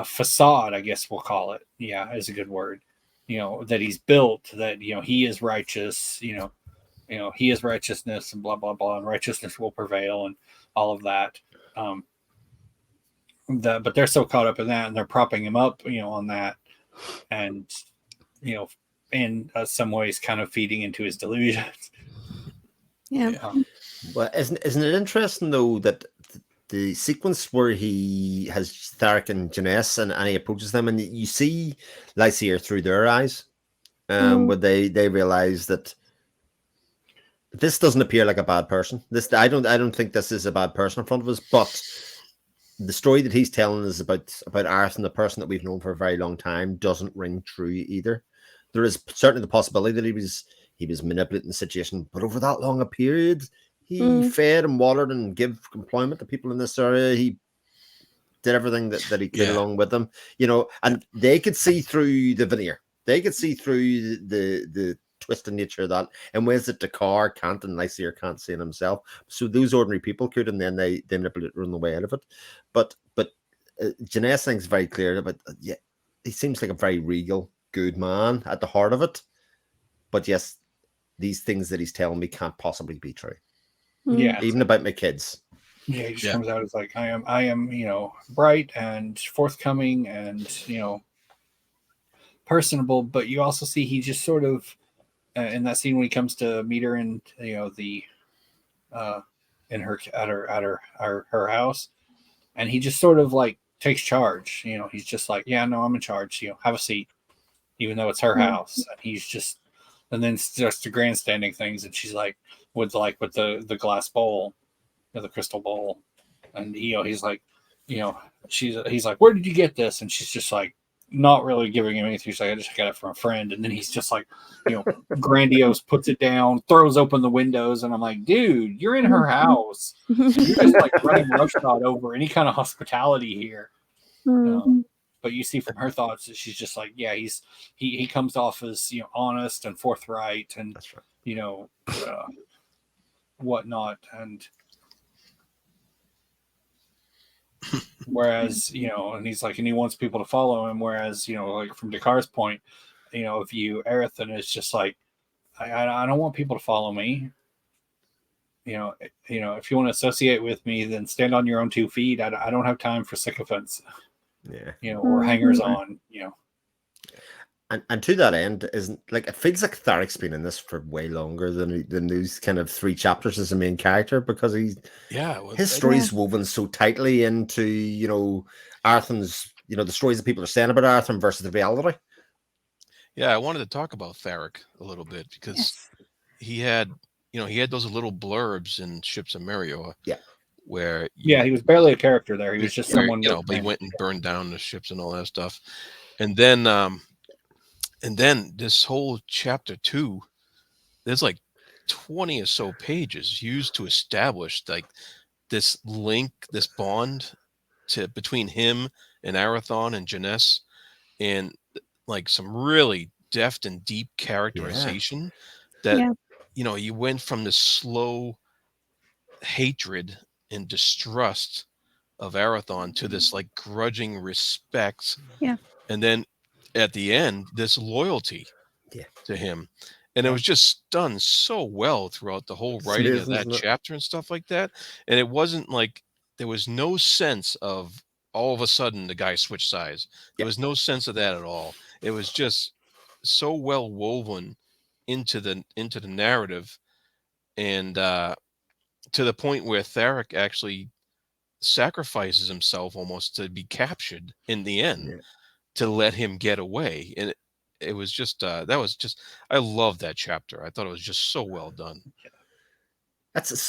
facade, I guess we'll call it, is a good word, that he's built, that he is righteous, he is righteousness, and blah blah blah, and righteousness will prevail, and all of that. But they're so caught up in that, and they're propping him up on that, and in some ways kind of feeding into his delusions. Well, isn't it interesting though that the sequence where he has Tharic and Janess, and he approaches them, and you see Lysair through their eyes, where they realize that this doesn't appear like a bad person. I don't think this is a bad person in front of us, but the story that he's telling is about Arathon, the person that we've known for a very long time, doesn't ring true either. There is certainly the possibility that he was manipulating the situation, but over that long a period, He fed and watered and gave employment to people in this area. He did everything that he could along with them, and they could see through the veneer. They could see through the twisted nature of that, and ways that Dakar can't and Lysair can't see in himself. So those ordinary people could, and then they manipulate run the way out of it. But Janess thinks very clear about he seems like a very regal, good man at the heart of it. But yes, these things that he's telling me can't possibly be true. Yeah, even about my kids. Yeah, he just comes out as like, I am, bright and forthcoming and, personable. But you also see he just sort of, in that scene when he comes to meet her in, the, in her her house, and he just sort of like takes charge. He's just like, yeah, no, I'm in charge. Have a seat, even though it's her house. And he's just, and then starts to grandstanding things, and she's like, with the glass bowl. The crystal bowl, and he's like, he's like, where did you get this? And she's just like, not really giving him anything. She's like, I just got it from a friend. And then he's just like, grandiose, puts it down, throws open the windows, and I'm like, dude, you're in her house. You're just like running roughshod over any kind of hospitality here. But you see from her thoughts that she's just like, yeah, he comes off as honest and forthright, and that's right. Whatnot, and whereas and he's like, and he wants people to follow him, whereas like from Dakar's point, if Aerithon is just like, I don't want people to follow me. If you want to associate with me, then stand on your own 2 feet. I don't have time for sycophants, or hangers on. And to that end, isn't like, it feels like Tharic's been in this for way longer than these kind of 3 chapters as a main character, because his story's woven so tightly into Arthur's, the stories that people are saying about Arthur versus the reality. Yeah, I wanted to talk about Tharic a little bit, because he had those little blurbs in Ships of Merio. Yeah. Where he was barely a character there. He was just someone, but he went and burned down the ships and all that stuff, and then this whole chapter 2, there's like 20 or so pages used to establish like this link, this bond between him and Arathon and Janess, and like some really deft and deep characterization that you went from this slow hatred and distrust of Arathon to this like grudging respect, and then at the end this loyalty to him, and it was just done so well throughout the whole writing of that chapter and stuff like that. And it wasn't like there was no sense of all of a sudden the guy switched sides. There was no sense of that at all. It was just so well woven into the narrative, and to the point where Tharic actually sacrifices himself almost to be captured in the end to let him get away. And it was just I love that chapter. I thought it was just so well done.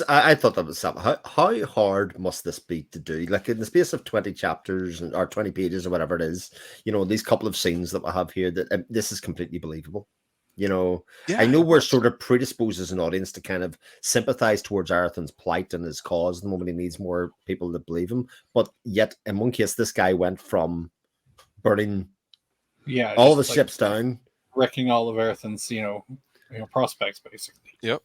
I thought that was something. How hard must this be to do? Like, in the space of 20 chapters or 20 pages or whatever it is, these couple of scenes that we have here, that this is completely believable. I know we're sort of predisposed as an audience to kind of sympathize towards Arathon's plight and his cause the moment he needs more people to believe him. But yet, in one case, this guy went from burning all the ships down, wrecking all of Arathon's, prospects, basically. Yep.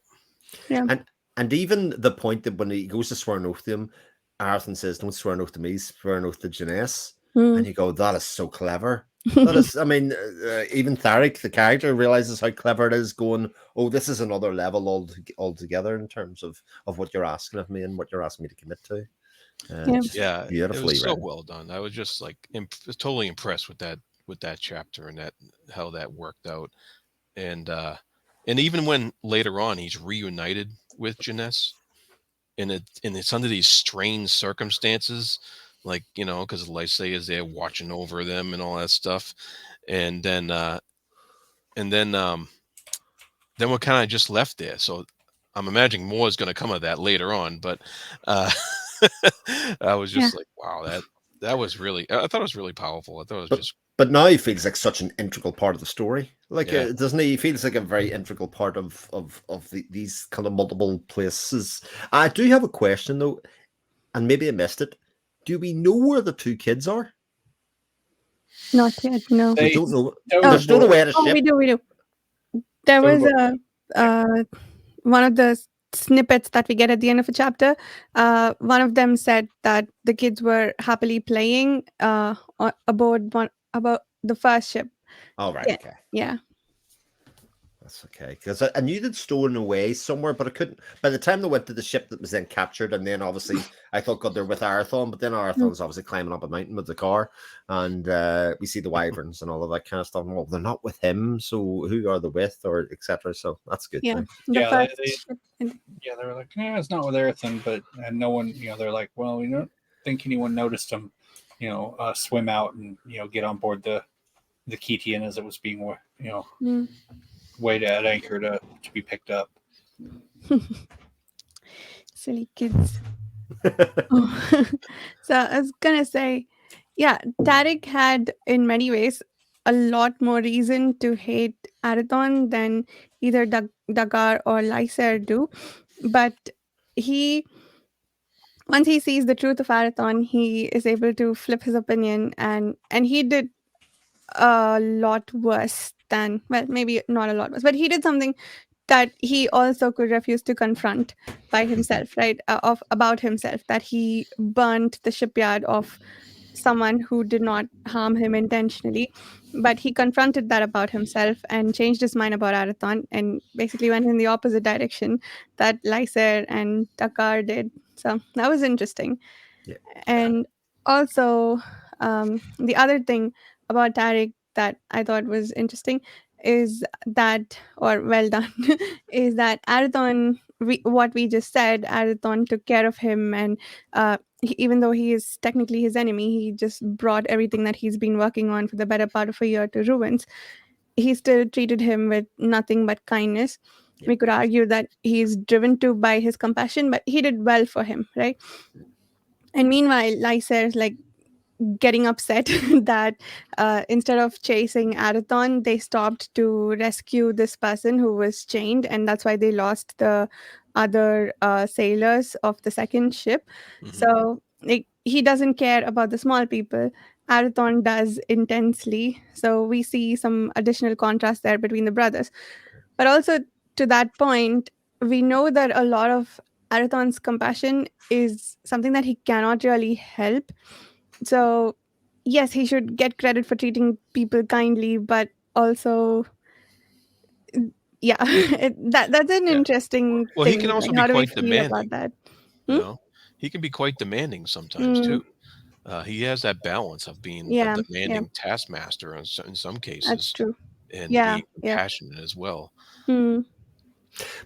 Yeah. And even the point that when he goes to swear an oath to him, Arathon says, "Don't swear an oath to me, swear an oath to Janess." And you go, that is so clever. That is, I mean, even Tharic, the character, realizes how clever it is, going, oh, this is another level altogether in terms of what you're asking of me and what you're asking me to commit to. Beautifully it was so written. well done. I was just like totally impressed with that chapter and how that worked out. And even when later on he's reunited with Janess, and it's under these strange circumstances, like, because Lysae is there watching over them and all that stuff, and then we're kind of just left there. So I'm imagining more is going to come of that later on, but I was just like, wow, That was really, I thought it was really powerful. I thought it was But just, but now he feels like such an integral part of the story. Like, Yeah. doesn't he? He feels like a very integral part of these kind of multiple places. I do have a question though, and maybe I missed it. Do we know where the two kids are? Not yet. No. We They don't know. stowed They're stowed aboard. away at a Oh, we ship. do. We do. There Stowed was aboard. one of the snippets that we get at the end of a chapter. One of them said that the kids were happily playing aboard about the first ship. All right. Yeah. Okay. Yeah. That's okay, because I knew they'd stolen away somewhere, but I couldn't. By the time they went to the ship that was then captured, and then obviously I thought, God, they're with Arathon, but then Arathon's obviously climbing up a mountain with the car, and we see the wyverns and all of that kind of stuff. Well, they're not with him, so who are they with, or etc. So that's good. Yeah. Too. The Yeah, first they ship. yeah, they were like, yeah, it's not with Earthen, but and no one, they're like, well, we don't think anyone noticed them, swim out and get on board the Ketian as it was being Mm. weighed at anchor to be picked up. Silly kids. So I was gonna say, yeah, Tarek had in many ways a lot more reason to hate Arathon than either Dagar or Lyser do. But he, once he sees the truth of Arathon, he is able to flip his opinion, and he did a lot worse than, well, maybe not a lot worse, but he did something that he also could refuse to confront by himself, right? Of about himself, that he burnt the shipyard of someone who did not harm him intentionally, but he confronted that about himself and changed his mind about Arathon and basically went in the opposite direction that Lyser and Dakar did. So that was interesting. Yeah. And also, the other thing about Tarek that I thought was interesting is that, or well done, is that Arathon, what we just said, Arathon took care of him, and even though he is technically his enemy, he just brought everything that he's been working on for the better part of a year to ruins. He still treated him with nothing but kindness. Yeah. We could argue that he's driven to by his compassion, but he did well for him, right? And meanwhile, Lyser is like getting upset that instead of chasing Arathon, they stopped to rescue this person who was chained, and that's why they lost the other sailors of the second ship. Mhm. So like, he doesn't care about the small people. Arathon does intensely. So we see some additional contrast there between the brothers. But also to that point, we know that a lot of Arathon's compassion is something that he cannot really help. So, yes, he should get credit for treating people kindly, but also, yeah, that's an Yeah. interesting Well, he can thing. also Like, be how do we quite feel about demanding, that? you Hmm? know. He can be quite demanding sometimes Mm, too. He has that balance of being a yeah, yeah, demanding taskmaster in some that's cases, true. and Yeah, being yeah. compassionate as well. Mm,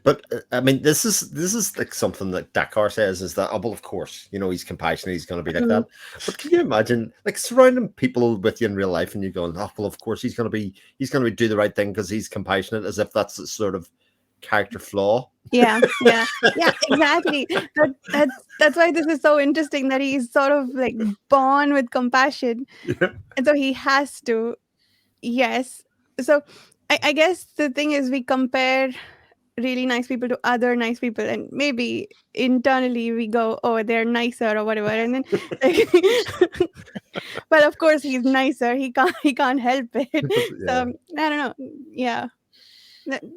But I mean, this is like something that Dakar says is that, oh, well, of course, he's compassionate, he's going to be like mm, that. But can you imagine, like, surrounding people with you in real life, and you going, oh, well, of course, he's going to do the right thing because he's compassionate, as if that's a sort of character flaw. yeah, yeah, yeah, exactly. That's why this is so interesting that he's sort of like born with compassion, Yeah. and so he has to. Yes. So I guess the thing is we compare really nice people to other nice people, and maybe internally we go, oh, they're nicer or whatever, and then like, but of course he's nicer, he can't help it. Yeah. So I don't know. Yeah.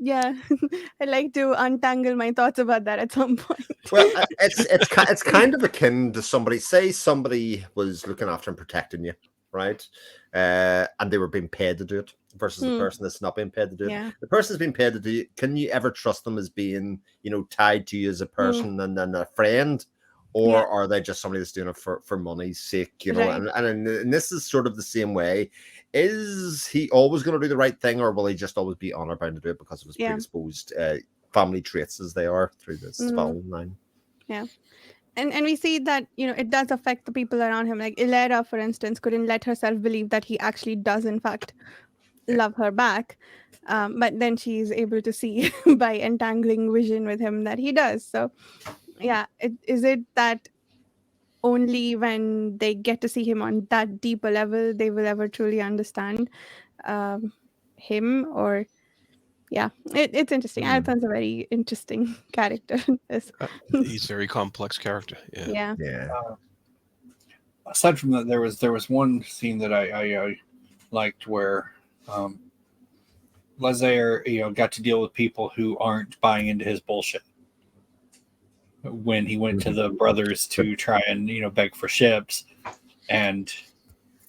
Yeah. I'd like to untangle my thoughts about that at some point. Well, it's kind of akin to somebody was looking after and protecting you, right? And they were being paid to do it versus the Hmm. person that's not being paid to do it. Yeah. The person that's being paid to do it, can you ever trust them as being, tied to you as a person and a friend? Yeah. Or are they just somebody that's doing it for money's sake, Right. And this is sort of the same way. Is he always going to do the right thing, or will he just always be honor bound to do it because of his Yeah. predisposed family traits as they are through this film line? Yeah. And we see that it does affect the people around him. Like Ilera, for instance, couldn't let herself believe that he actually does in fact love her back, but then she's able to see by entangling vision with him that he does. So yeah, is it that only when they get to see him on that deeper level they will ever truly understand um, him. Or yeah, it's interesting. Hmm. Arathon's a very interesting character. Yes. He's a very complex character. Yeah. Yeah. Yeah. Aside from that, there was one scene that I liked where um, Lazaire, got to deal with people who aren't buying into his bullshit. When he went to the brothers to try and beg for ships and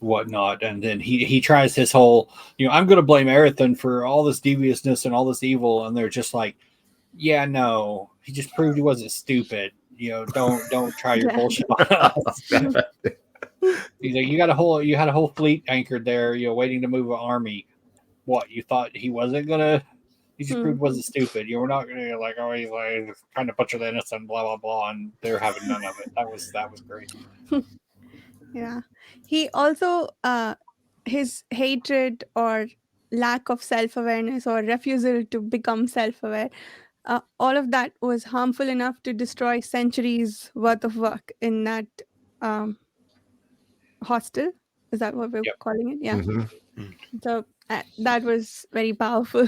whatnot, and then he tries his whole I'm going to blame Erethan for all this deviousness and all this evil, and they're just like, yeah, no, he just proved he wasn't stupid. Don't try your Yeah. bullshit on us. He's like, you had a whole fleet anchored there, waiting to move an army. What, you thought he wasn't gonna? He just proved he wasn't stupid. You were not gonna like, oh, he's like trying to butcher the innocent, blah blah blah, and they're having none of it. That was great. Yeah. He also his hatred or lack of self-awareness or refusal to become self-aware, all of that was harmful enough to destroy centuries worth of work in that um, hostel. Is that what we're Yep. calling it? Yeah. Hmm. So that was very powerful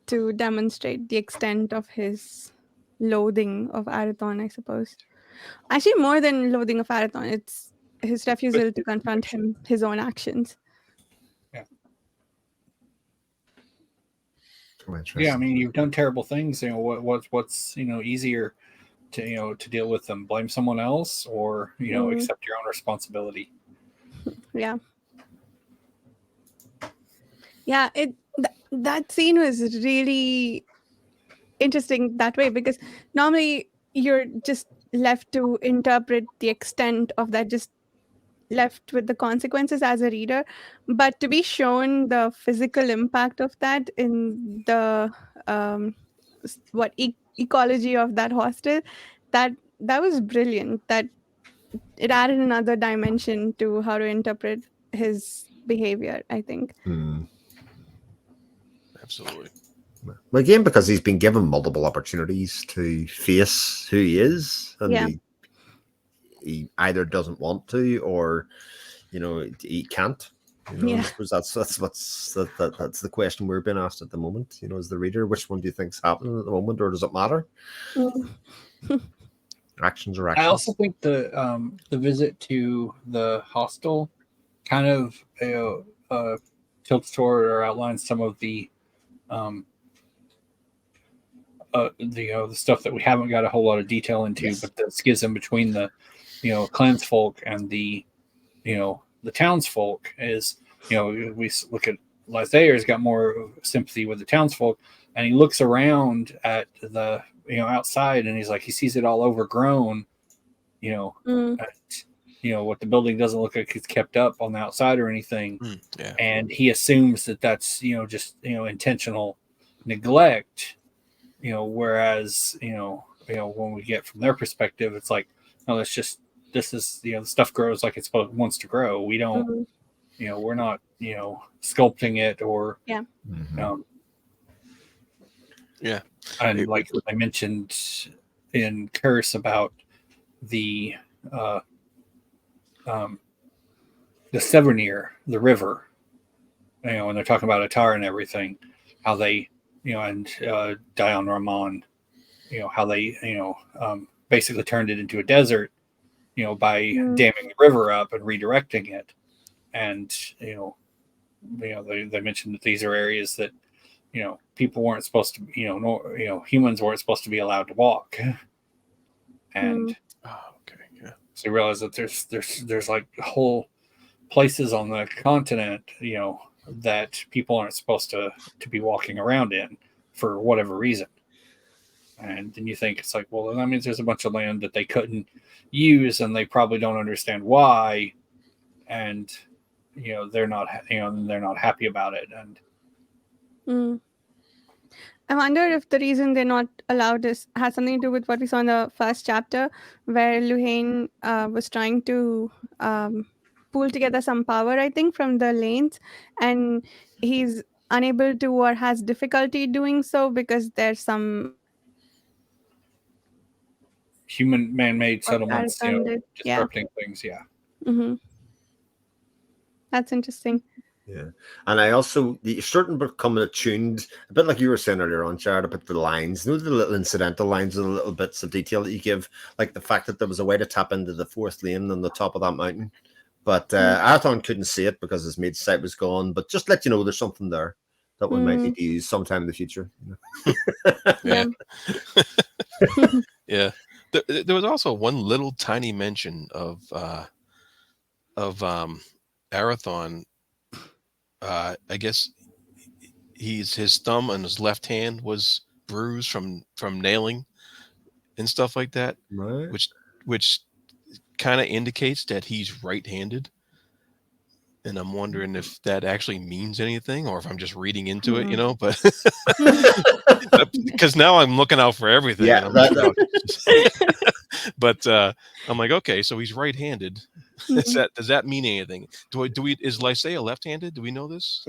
to demonstrate the extent of his loathing of Arathon, I suppose. Actually, more than loathing of Arathon, it's his refusal to confront his own actions. Yeah. Oh, Yeah, I interesting. mean, you've done terrible things. What's easier to deal with them? Blame someone else, or Mm, accept your own responsibility. yeah. Yeah, that scene was really interesting that way because normally you're just left to interpret the extent of that, just left with the consequences as a reader. But to be shown the physical impact of that in the ecology of that hostel, that that was brilliant. That it added another dimension to how to interpret his behavior, I think. Hmm. Absolutely. Well, again, because he's been given multiple opportunities to face who he is, and Yeah. he either doesn't want to, or he can't. And Yeah. I suppose that's the question we're being asked at the moment. As the reader, which one do you think's happening at the moment, or does it matter? Mm. Actions are I also actions. think the visit to the hostel kind of tilts toward or outlines some of um, the stuff that we haven't got a whole lot of detail into, Yes. but the schism between the clansfolk and the townsfolk is we look at Lythayer's got more sympathy with the townsfolk, and he looks around at the outside, and he's like, he sees it all overgrown, you know, Mm. at, what the building doesn't look like it's kept up on the outside or anything, Yeah. and he assumes that that's just intentional neglect, whereas when we get from their perspective, it's like, no, that's just, this is the stuff grows like it's wants to grow. We don't, Mm. we're not sculpting it or Yeah. Mhm. um, Yeah. and It- like I mentioned in Curse about the uh, um, the Severnir, the river, when they're talking about Atar and everything, how they and Dion Ramon, how they basically turned it into a desert, by Mm. damming the river up and redirecting it. And they mentioned that these are areas that people weren't supposed to, humans weren't supposed to be allowed to walk. And Mm. oh, okay. Yeah. so you realize that there's like whole places on the continent, that people aren't supposed to be walking around in for whatever reason. And then you think it's like, well, that means there's a bunch of land that they couldn't use, and they probably don't understand why, and they're not happy about it. And Mm. I wonder if the reason they're not allowed is has something to do with what we saw in the first chapter, where Luhane was trying to pull together some power, I think, from the lanes, and he's unable to or has difficulty doing so because there's some human man-made What settlements, Arathon did. Yeah. disrupting things. Yeah. Mm-hmm. That's interesting. Yeah, and I also you're starting to become attuned, a bit like you were saying earlier on, Jared, about the lines. You know, the little incidental lines, and the little bits of detail that you give, like the fact that there was a way to tap into the fourth lane on the top of that mountain, but Arathon couldn't see it because his mate's sight was gone. But just let you know, there's something there that we might need to use sometime in the future. Yeah. Yeah. There was also one little tiny mention of Arathon. I guess his thumb and his left hand was bruised from nailing and stuff like that, Right. which kind of indicates that he's right-handed. And I'm wondering if that actually means anything, or if I'm just reading into it, but because now I'm looking out for everything. Yeah, and I'm looking out. But I'm like, okay, so he's right-handed. Does that mean anything? Is Lysaea left-handed? Do we know this?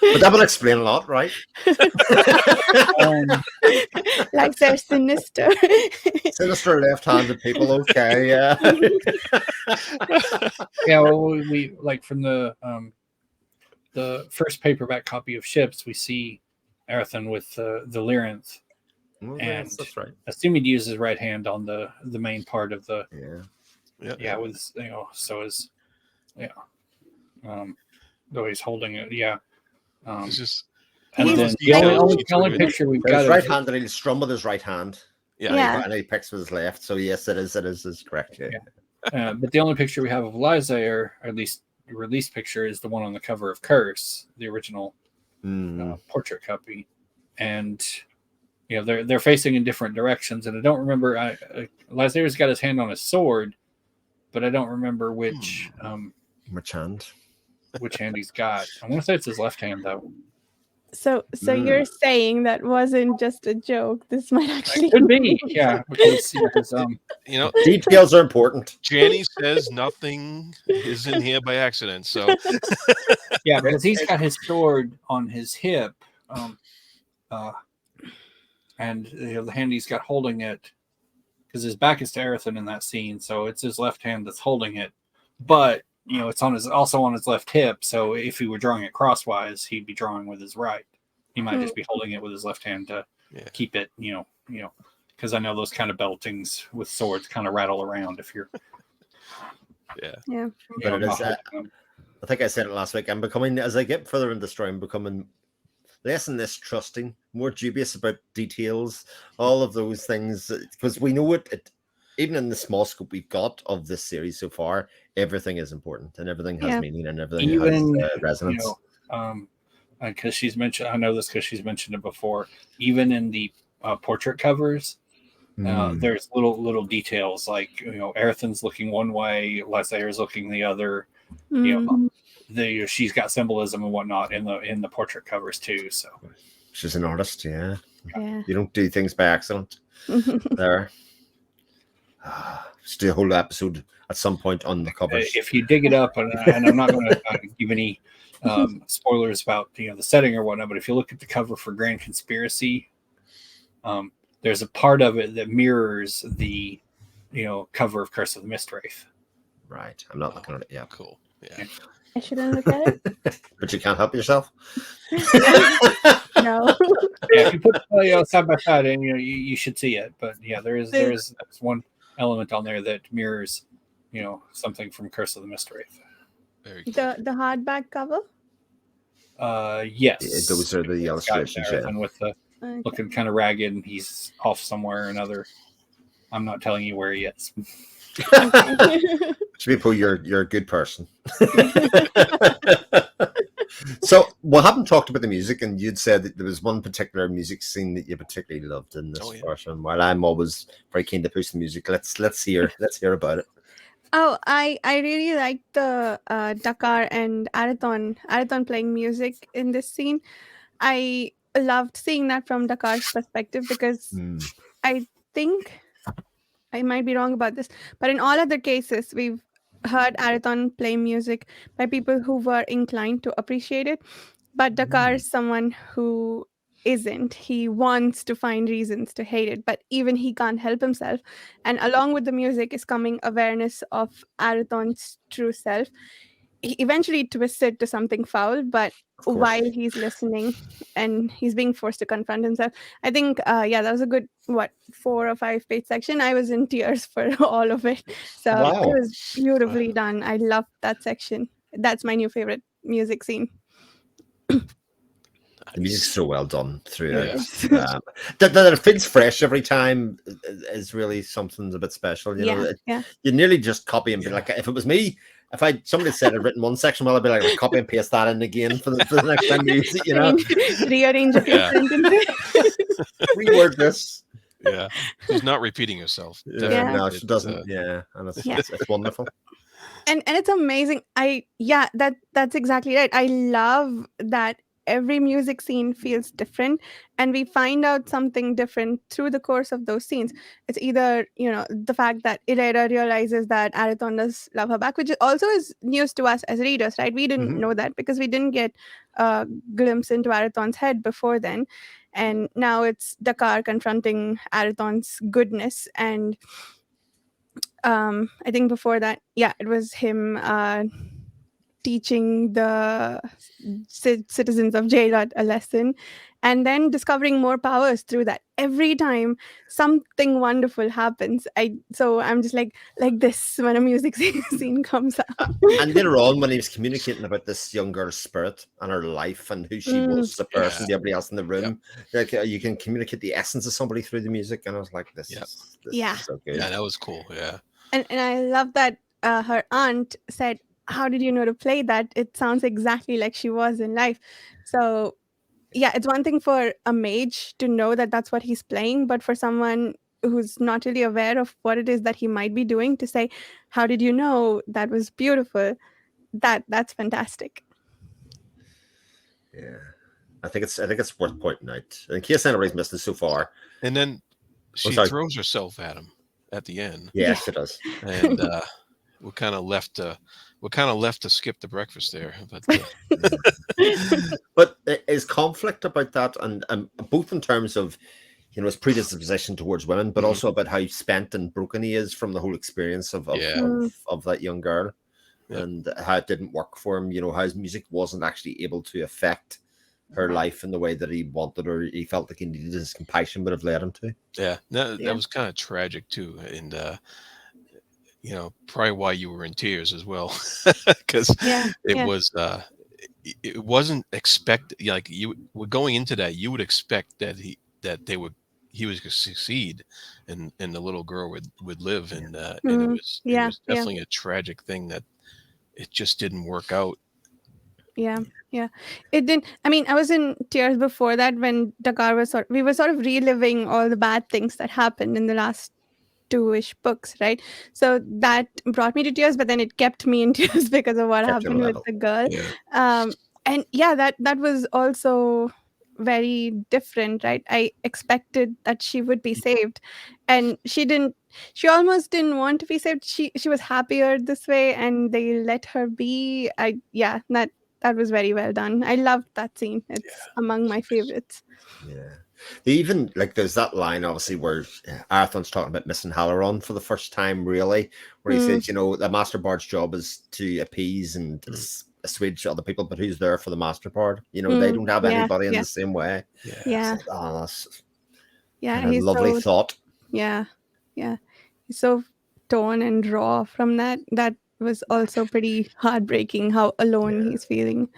But that would explain a lot, right? Like they're sinister. Sinister left-handed people, okay, yeah. Yeah, well, we like from the first paperback copy of Ships, we see Arathon with the Lyranth, Well, and that's right. assume he'd use his right hand on the main part of the with so his though he's holding it, It's just and He's then like- the only picture we've got His of right hand, and he'll strum with his right hand. Yeah. And he picks with his left. So yes, it is correct. Yeah. but the only picture we have of Liza, or at least the release picture, is the one on the cover of Curse, the original portrait copy, and they're facing in different directions. And I don't remember. Lysaeur's got his hand on his sword, but I don't remember which hand. Which hand he's got. I want to say it's his left hand though. So you're saying that wasn't just a joke. This might actually It could be, yeah. Because details are important. Janny says nothing is in here by accident. So yeah, because he's got his sword on his hip, and the hand he's got holding it, because his back is to Arathon in that scene, so it's his left hand that's holding it. But it's also on his left hip. So if he were drawing it crosswise, he'd be drawing with his right. He might just be holding it with his left hand to keep it, because I know those kind of beltings with swords kind of rattle around if you're. Yeah. But it is. I think I said it last week. I'm becoming, as I get further into the story, I'm becoming less and less trusting, more dubious about details, all of those things, because we know it. Even in the small scope we've got of this series so far, everything is important and everything has meaning and everything has resonance. Because she's mentioned, I know this because she's mentioned it before. Even in the portrait covers, there's little details like Arathon's looking one way, Lysaeur's looking the other. She's got symbolism and whatnot in the portrait covers too. So she's an artist, yeah. Yeah. You don't do things by accident. There. Just do a whole episode at some point on the covers. If you dig it up, and I'm not going to give any spoilers about the setting or whatnot, but if you look at the cover for Grand Conspiracy, there's a part of it that mirrors the cover of Curse of the Mistwraith. Right, I'm not looking at it yet. Cool. Yeah. I shouldn't look at it. But you can't help yourself. No. Yeah, if you put side by side, and you should see it. But yeah, there's one element on there that mirrors something from Curse of the Mistwraith. Very cool. The hardback cover. Yes, Yeah, those are the illustrations. And with the looking kind of ragged, and he's off somewhere or another. I'm not telling you where he is. People, you're a good person. So we haven't talked about the music, and you'd said that there was one particular music scene that you particularly loved in this version. While I'm always very keen to push the music, let's hear about it. Oh, I really like the Dakar and Arathon playing music in this scene. I loved seeing that from Dakar's perspective because I think I might be wrong about this, but in all other cases we've heard Arathon play music by people who were inclined to appreciate it. But Dakar is someone who isn't. He wants to find reasons to hate it, but even he can't help himself. And along with the music is coming awareness of Arathon's true self. He eventually twists it to something foul, but Of course. while he's listening and he's being forced to confront himself, I think, that was a good, 4 or 5 page section. I was in tears for all of it. So Wow. it was beautifully done. I loved that section. That's my new favorite music scene. The music's so well done throughout. Yes. That it feels fresh every time is really something a bit special. You know, Yeah. you nearly just copy and be like, if it was me, if somebody said I'd written one section, well, I'd be like, copy and paste that in again for the next time you use it. You know, Rearrange a few Yeah. sentences. reword this. Yeah, she's not repeating herself. Yeah, Yeah. no, she It's, doesn't. Yeah, and Yeah. it's wonderful. And it's amazing. That's exactly right. I love that every music scene feels different, and we find out something different through the course of those scenes. It's either, the fact that Ireda realizes that Arathon does love her back, which also is news to us as readers, right? We didn't Mhm. know that because we didn't get a glimpse into Arathon's head before then. And now it's Dakar confronting Arathon's goodness. And I think before that, it was him teaching the citizens of Jairat a lesson, and then discovering more powers through that. Every time something wonderful happens, I'm just like this when a music scene comes up. And later on, when he was communicating about this young girl's spirit and her life and who she was as a person to everybody else in the room, like you can communicate the essence of somebody through the music. And I was like, this is so good. Yeah, that was cool. Yeah. And I love that her aunt said, "How did you know to play that? It sounds exactly like she was in life." So it's one thing for a mage to know that that's what he's playing, but for someone who's not really aware of what it is that he might be doing to say, "How did you know that was beautiful?" That's fantastic. Yeah, I think it's worth pointing out in case anybody's missed it so far. And then she sorry. throws herself at him at the end. Yes, it does. And we're kind of left to skip the breakfast there. But is conflict about that, and both in terms of his predisposition towards women, but also about how spent and broken he is from the whole experience of that young girl, and how it didn't work for him. How his music wasn't actually able to affect her life in the way that he wanted, or he felt like he needed his compassion would have led him to. Yeah, that was kind of tragic too, and probably why you were in tears as well, because it wasn't expected. Like you were going into that, you would expect that he would succeed, and the little girl would live, and it was definitely a tragic thing that it just didn't work out. Yeah. It didn't. I mean, I was in tears before that when Dakar was we were sort of reliving all the bad things that happened in the last 2-ish books, right? So that brought me to tears, but then it kept me in tears because of what happened with the girl. And that was also very different, right? I expected that she would be saved, and she didn't. She almost didn't want to be saved. She was happier this way, and they let her be. That was very well done. I loved that scene. It's among my favorites. Yeah. They even, there's that line, obviously, where Arathon's talking about missing Halaron for the first time, really, where he says, the Master Bard's job is to appease and assuage other people, but who's there for the Master Bard? They don't have anybody in the same way. Yeah. That's He's a lovely thought. Yeah. He's so torn and raw from that. That was also pretty heartbreaking, how alone he's feeling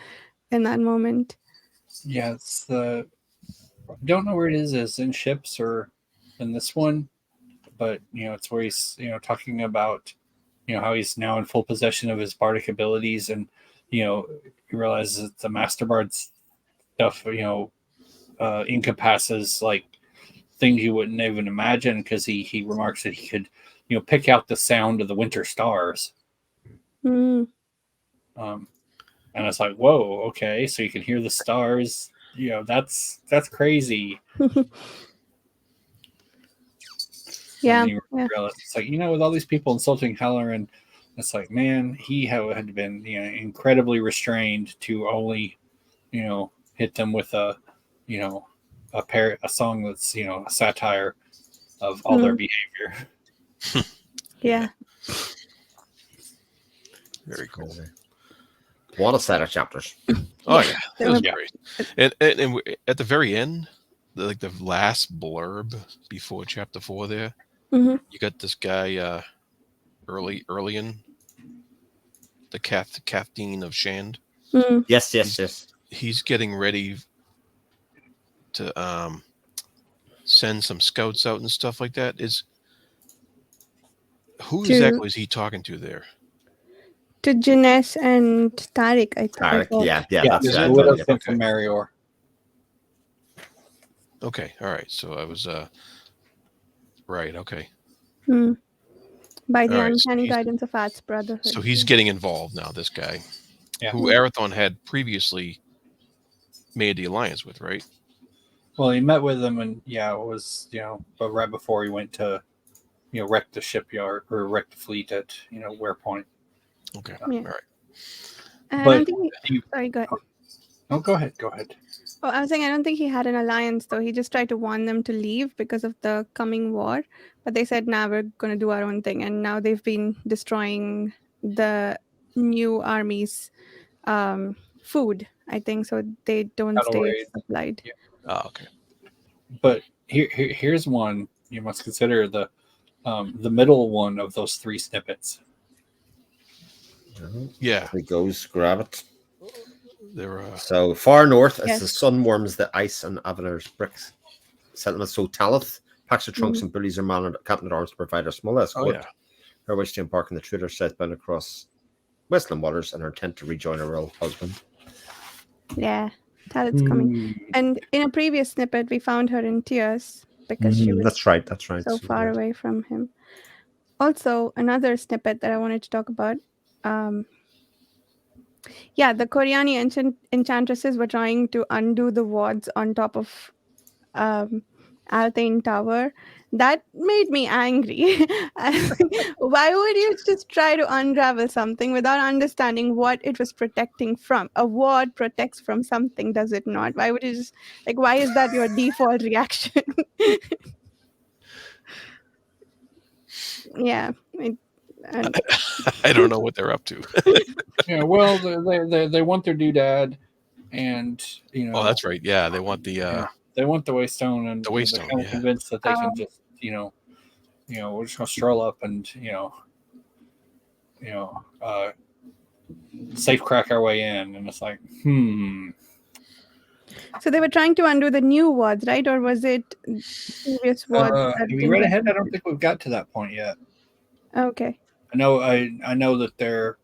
in that moment. Yeah, it's don't know where it is in ships or in this one, but it's where he's talking about how he's now in full possession of his bardic abilities, and he realizes that the Master Bard's stuff encompasses like things you wouldn't even imagine, because he remarks that he could pick out the sound of the winter stars. And it's like, whoa, okay, so you can hear the stars. That's crazy. It's like, with all these people insulting Halloran, it's like, man, he had been incredibly restrained to only hit them with a a song that's a satire of all their behavior. Yeah. Very cool. What a set of chapters. Oh yeah, They it was were- great. And at the very end, the last blurb before chapter 4, there Mhm. you got this guy, Earlian, the Kathleen of Shand. Mm. Yes. He's getting ready to send some scouts out and stuff like that. Who To- exactly is he talking to there? To Janice and Tariq, I Tarek, thought. yeah, Yeah, that's the right. widow Yeah. sent from Marior. Okay, all right. So I was right. Okay, Mm. By the All right, so uncanny he's- guidance of At's brotherhood. so he's getting involved now. This guy, Yeah. who Arathon had previously made the alliance with, right? Well, he met with them, and it was but right before he went to wreck the shipyard or wreck the fleet at Wearpoint. Okay, Yeah. all right. I But don't think he, sorry, go ahead. no, go ahead. Oh, I was saying I don't think he had an alliance though. He just tried to warn them to leave because of the coming war. But they said, nah, we're gonna do our own thing. And now they've been destroying the new army's food, I think, so they don't Cattle stay raid. supplied. Yeah. Oh, okay. But here's one you must consider the middle one of those 3 snippets. Yeah, He goes, grab it. they're So far north, as Yes. the sun warms the ice and Avener's bricks settlements, so Talith packs her trunks and bullies her man and captain at arms to provide a small escort. yeah. Her wish to embark on the trader southbound across Westland waters and her intent to rejoin her royal husband. Yeah, Talent's coming. And in a previous snippet, we found her in tears because she was That's right. so far away from him. Also, another snippet that I wanted to talk about. The Koreani enchantresses were trying to undo the wards on top of Althane Tower. That made me angry. Why would you just try to unravel something without understanding what it was protecting from? A ward protects from something, does it not? Why would you just why is that your default reaction? Yeah. I don't know what they're up to. Well, they want their doodad, and Oh, that's right. Yeah, they want the they want the waystone, and The waystone, they're kind of yeah. convinced that they can just we're just gonna stroll up and safe crack our way in, and it's like So they were trying to undo the new wards, right? Or was it previous wards? have you read ahead? I don't think we've got to that point yet. Okay. I know that they're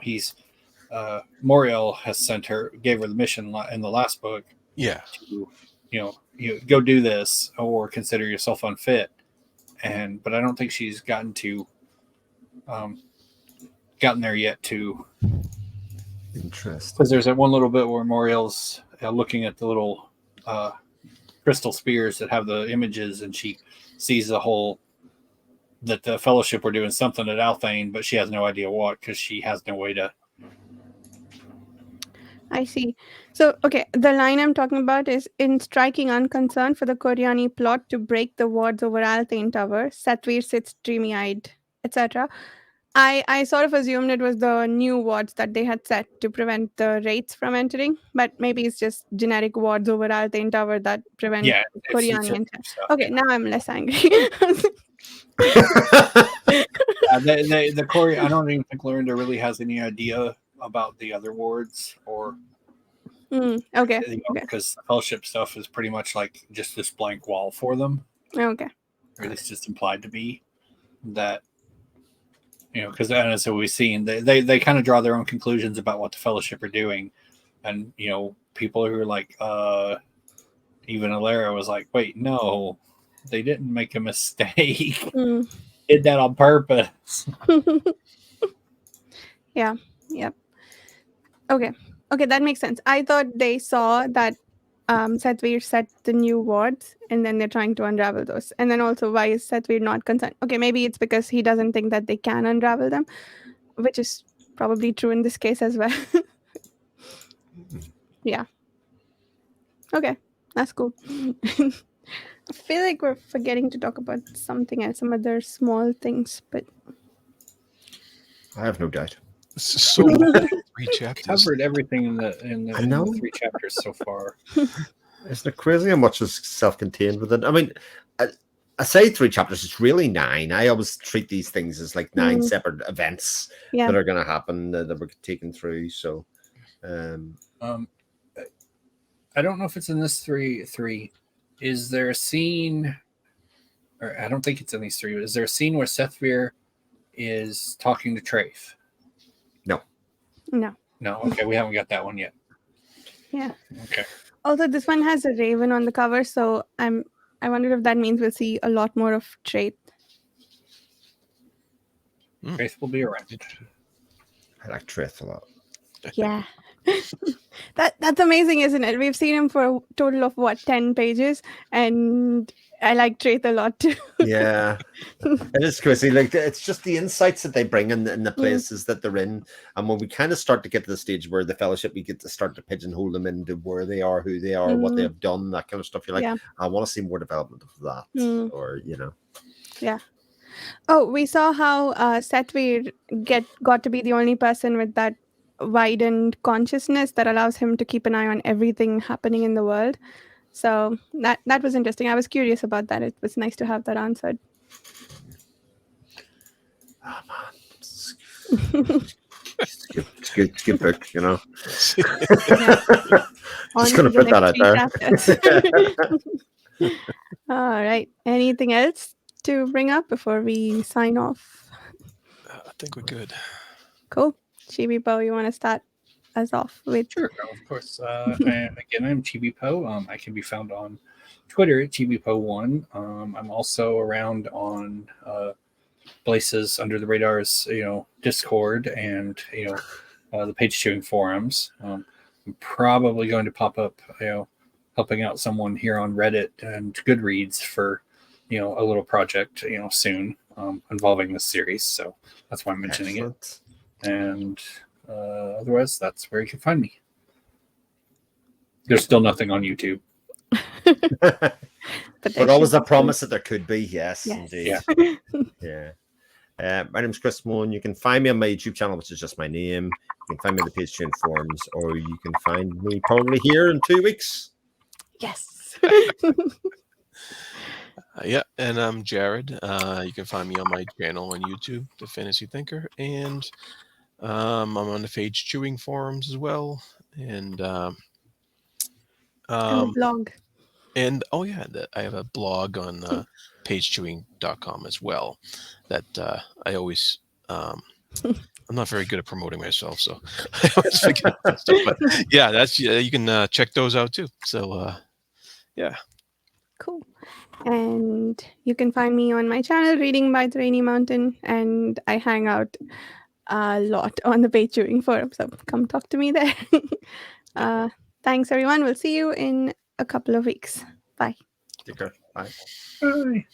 he's Moriel has gave her the mission in the last book yeah. to you go do this or consider yourself unfit, but I don't think she's gotten there yet to Interesting. because there's that one little bit where Moriel's looking at the little crystal spears that have the images, and she sees that the Fellowship were doing something at Althane, but she has no idea what because she has no way to. I see. So, okay, the line I'm talking about is in striking unconcern for the Koreani plot to break the wards over Althane Tower, Satvir sits dreamy-eyed, etc. I sort of assumed it was the new wards that they had set to prevent the wraiths from entering, but maybe it's just generic wards over Althane Tower that prevent Koreani entry. Okay, now I'm less angry. The Korean, I don't even think Lorinda really has any idea about the other wards or Okay. because the Fellowship stuff is pretty much like just this blank wall for them. Okay. Or at least it's implied to be that because as we've seen, they kind of draw their own conclusions about what the Fellowship are doing, and people who are like even Alara was like, wait, no, they didn't make a mistake. Did that on purpose. Yeah. Yep. Okay, that makes sense. I thought they saw that Satvir set the new wards, and then they're trying to unravel those. And then also, why is Satvir not concerned? Okay, maybe it's because he doesn't think that they can unravel them, which is probably true in this case as well. Yeah. Okay, That's cool. I feel like we're forgetting to talk about something else, some other small things, but I have no doubt. This is so long. 3 chapters. Covered everything in the I know. 3 chapters so far. Isn't it crazy how much is self-contained with it? I mean, I say 3 chapters. It's really 9. I always treat these things as like 9 separate events yeah. that are going to happen that we're taken through. So, I don't know if it's in this 3. Is there a scene, or I don't think it's in these 3, but is there a scene where Sethvir is talking to Trafe? no. No. No, okay, we haven't got that one yet. Yeah. Okay. Although this one has a raven on the cover, so I wonder if that means we'll see a lot more of Traith. Trafe will be around. I like Trith a lot. Yeah. That's amazing, isn't it? We've seen him for a total of 10 pages, and I like Traith a lot too. Yeah, it is crazy. Like, it's just the insights that they bring in the places that they're in, and when we kind of start to get to the stage where the Fellowship, we get to start to pigeonhole them into where they are, who they are, what they have done, that kind of stuff. You're like, Yeah. I want to see more development of that, or Yeah. Oh, we saw how Sethvir got to be the only person with that widened consciousness that allows him to keep an eye on everything happening in the world. So that was interesting. I was curious about that. It was nice to have that answered. Oh man, it's good book, Just gonna put that out there. All right. Anything else to bring up before we sign off? I think we're good. Cool. Chibi Bo, you want to start us off with? Sure, of course. Again, I'm Chibi Po. I can be found on Twitter at ChibiPo1. I'm also around on places under the radars, Discord and the page chewing forums. I'm probably going to pop up, helping out someone here on Reddit and Goodreads for a little project soon involving this series. So that's why I'm mentioning it. And otherwise, that's where you can find me. There's still nothing on YouTube. But always a promise that there could be. Yes. Indeed. Yeah. My name's Chris Moon. You can find me on my YouTube channel, which is just my name. You can find me in the page chain forums, or you can find me probably here in 2 weeks. Yes. Yeah, and I'm Jared. You can find me on my channel on YouTube, The Fantasy Thinker, and I'm on the page chewing forums as well, and a blog. And I have a blog on pagechewing.com as well. That I always I'm not very good at promoting myself, so I always forget that stuff. But yeah, that's you can check those out too. So yeah. Cool. And you can find me on my channel, Reading by the Rainy Mountain, and I hang out a lot on the page chewing forum. So come talk to me there. Thanks, everyone. We'll see you in a couple of weeks. Bye. Take care. Bye. Bye.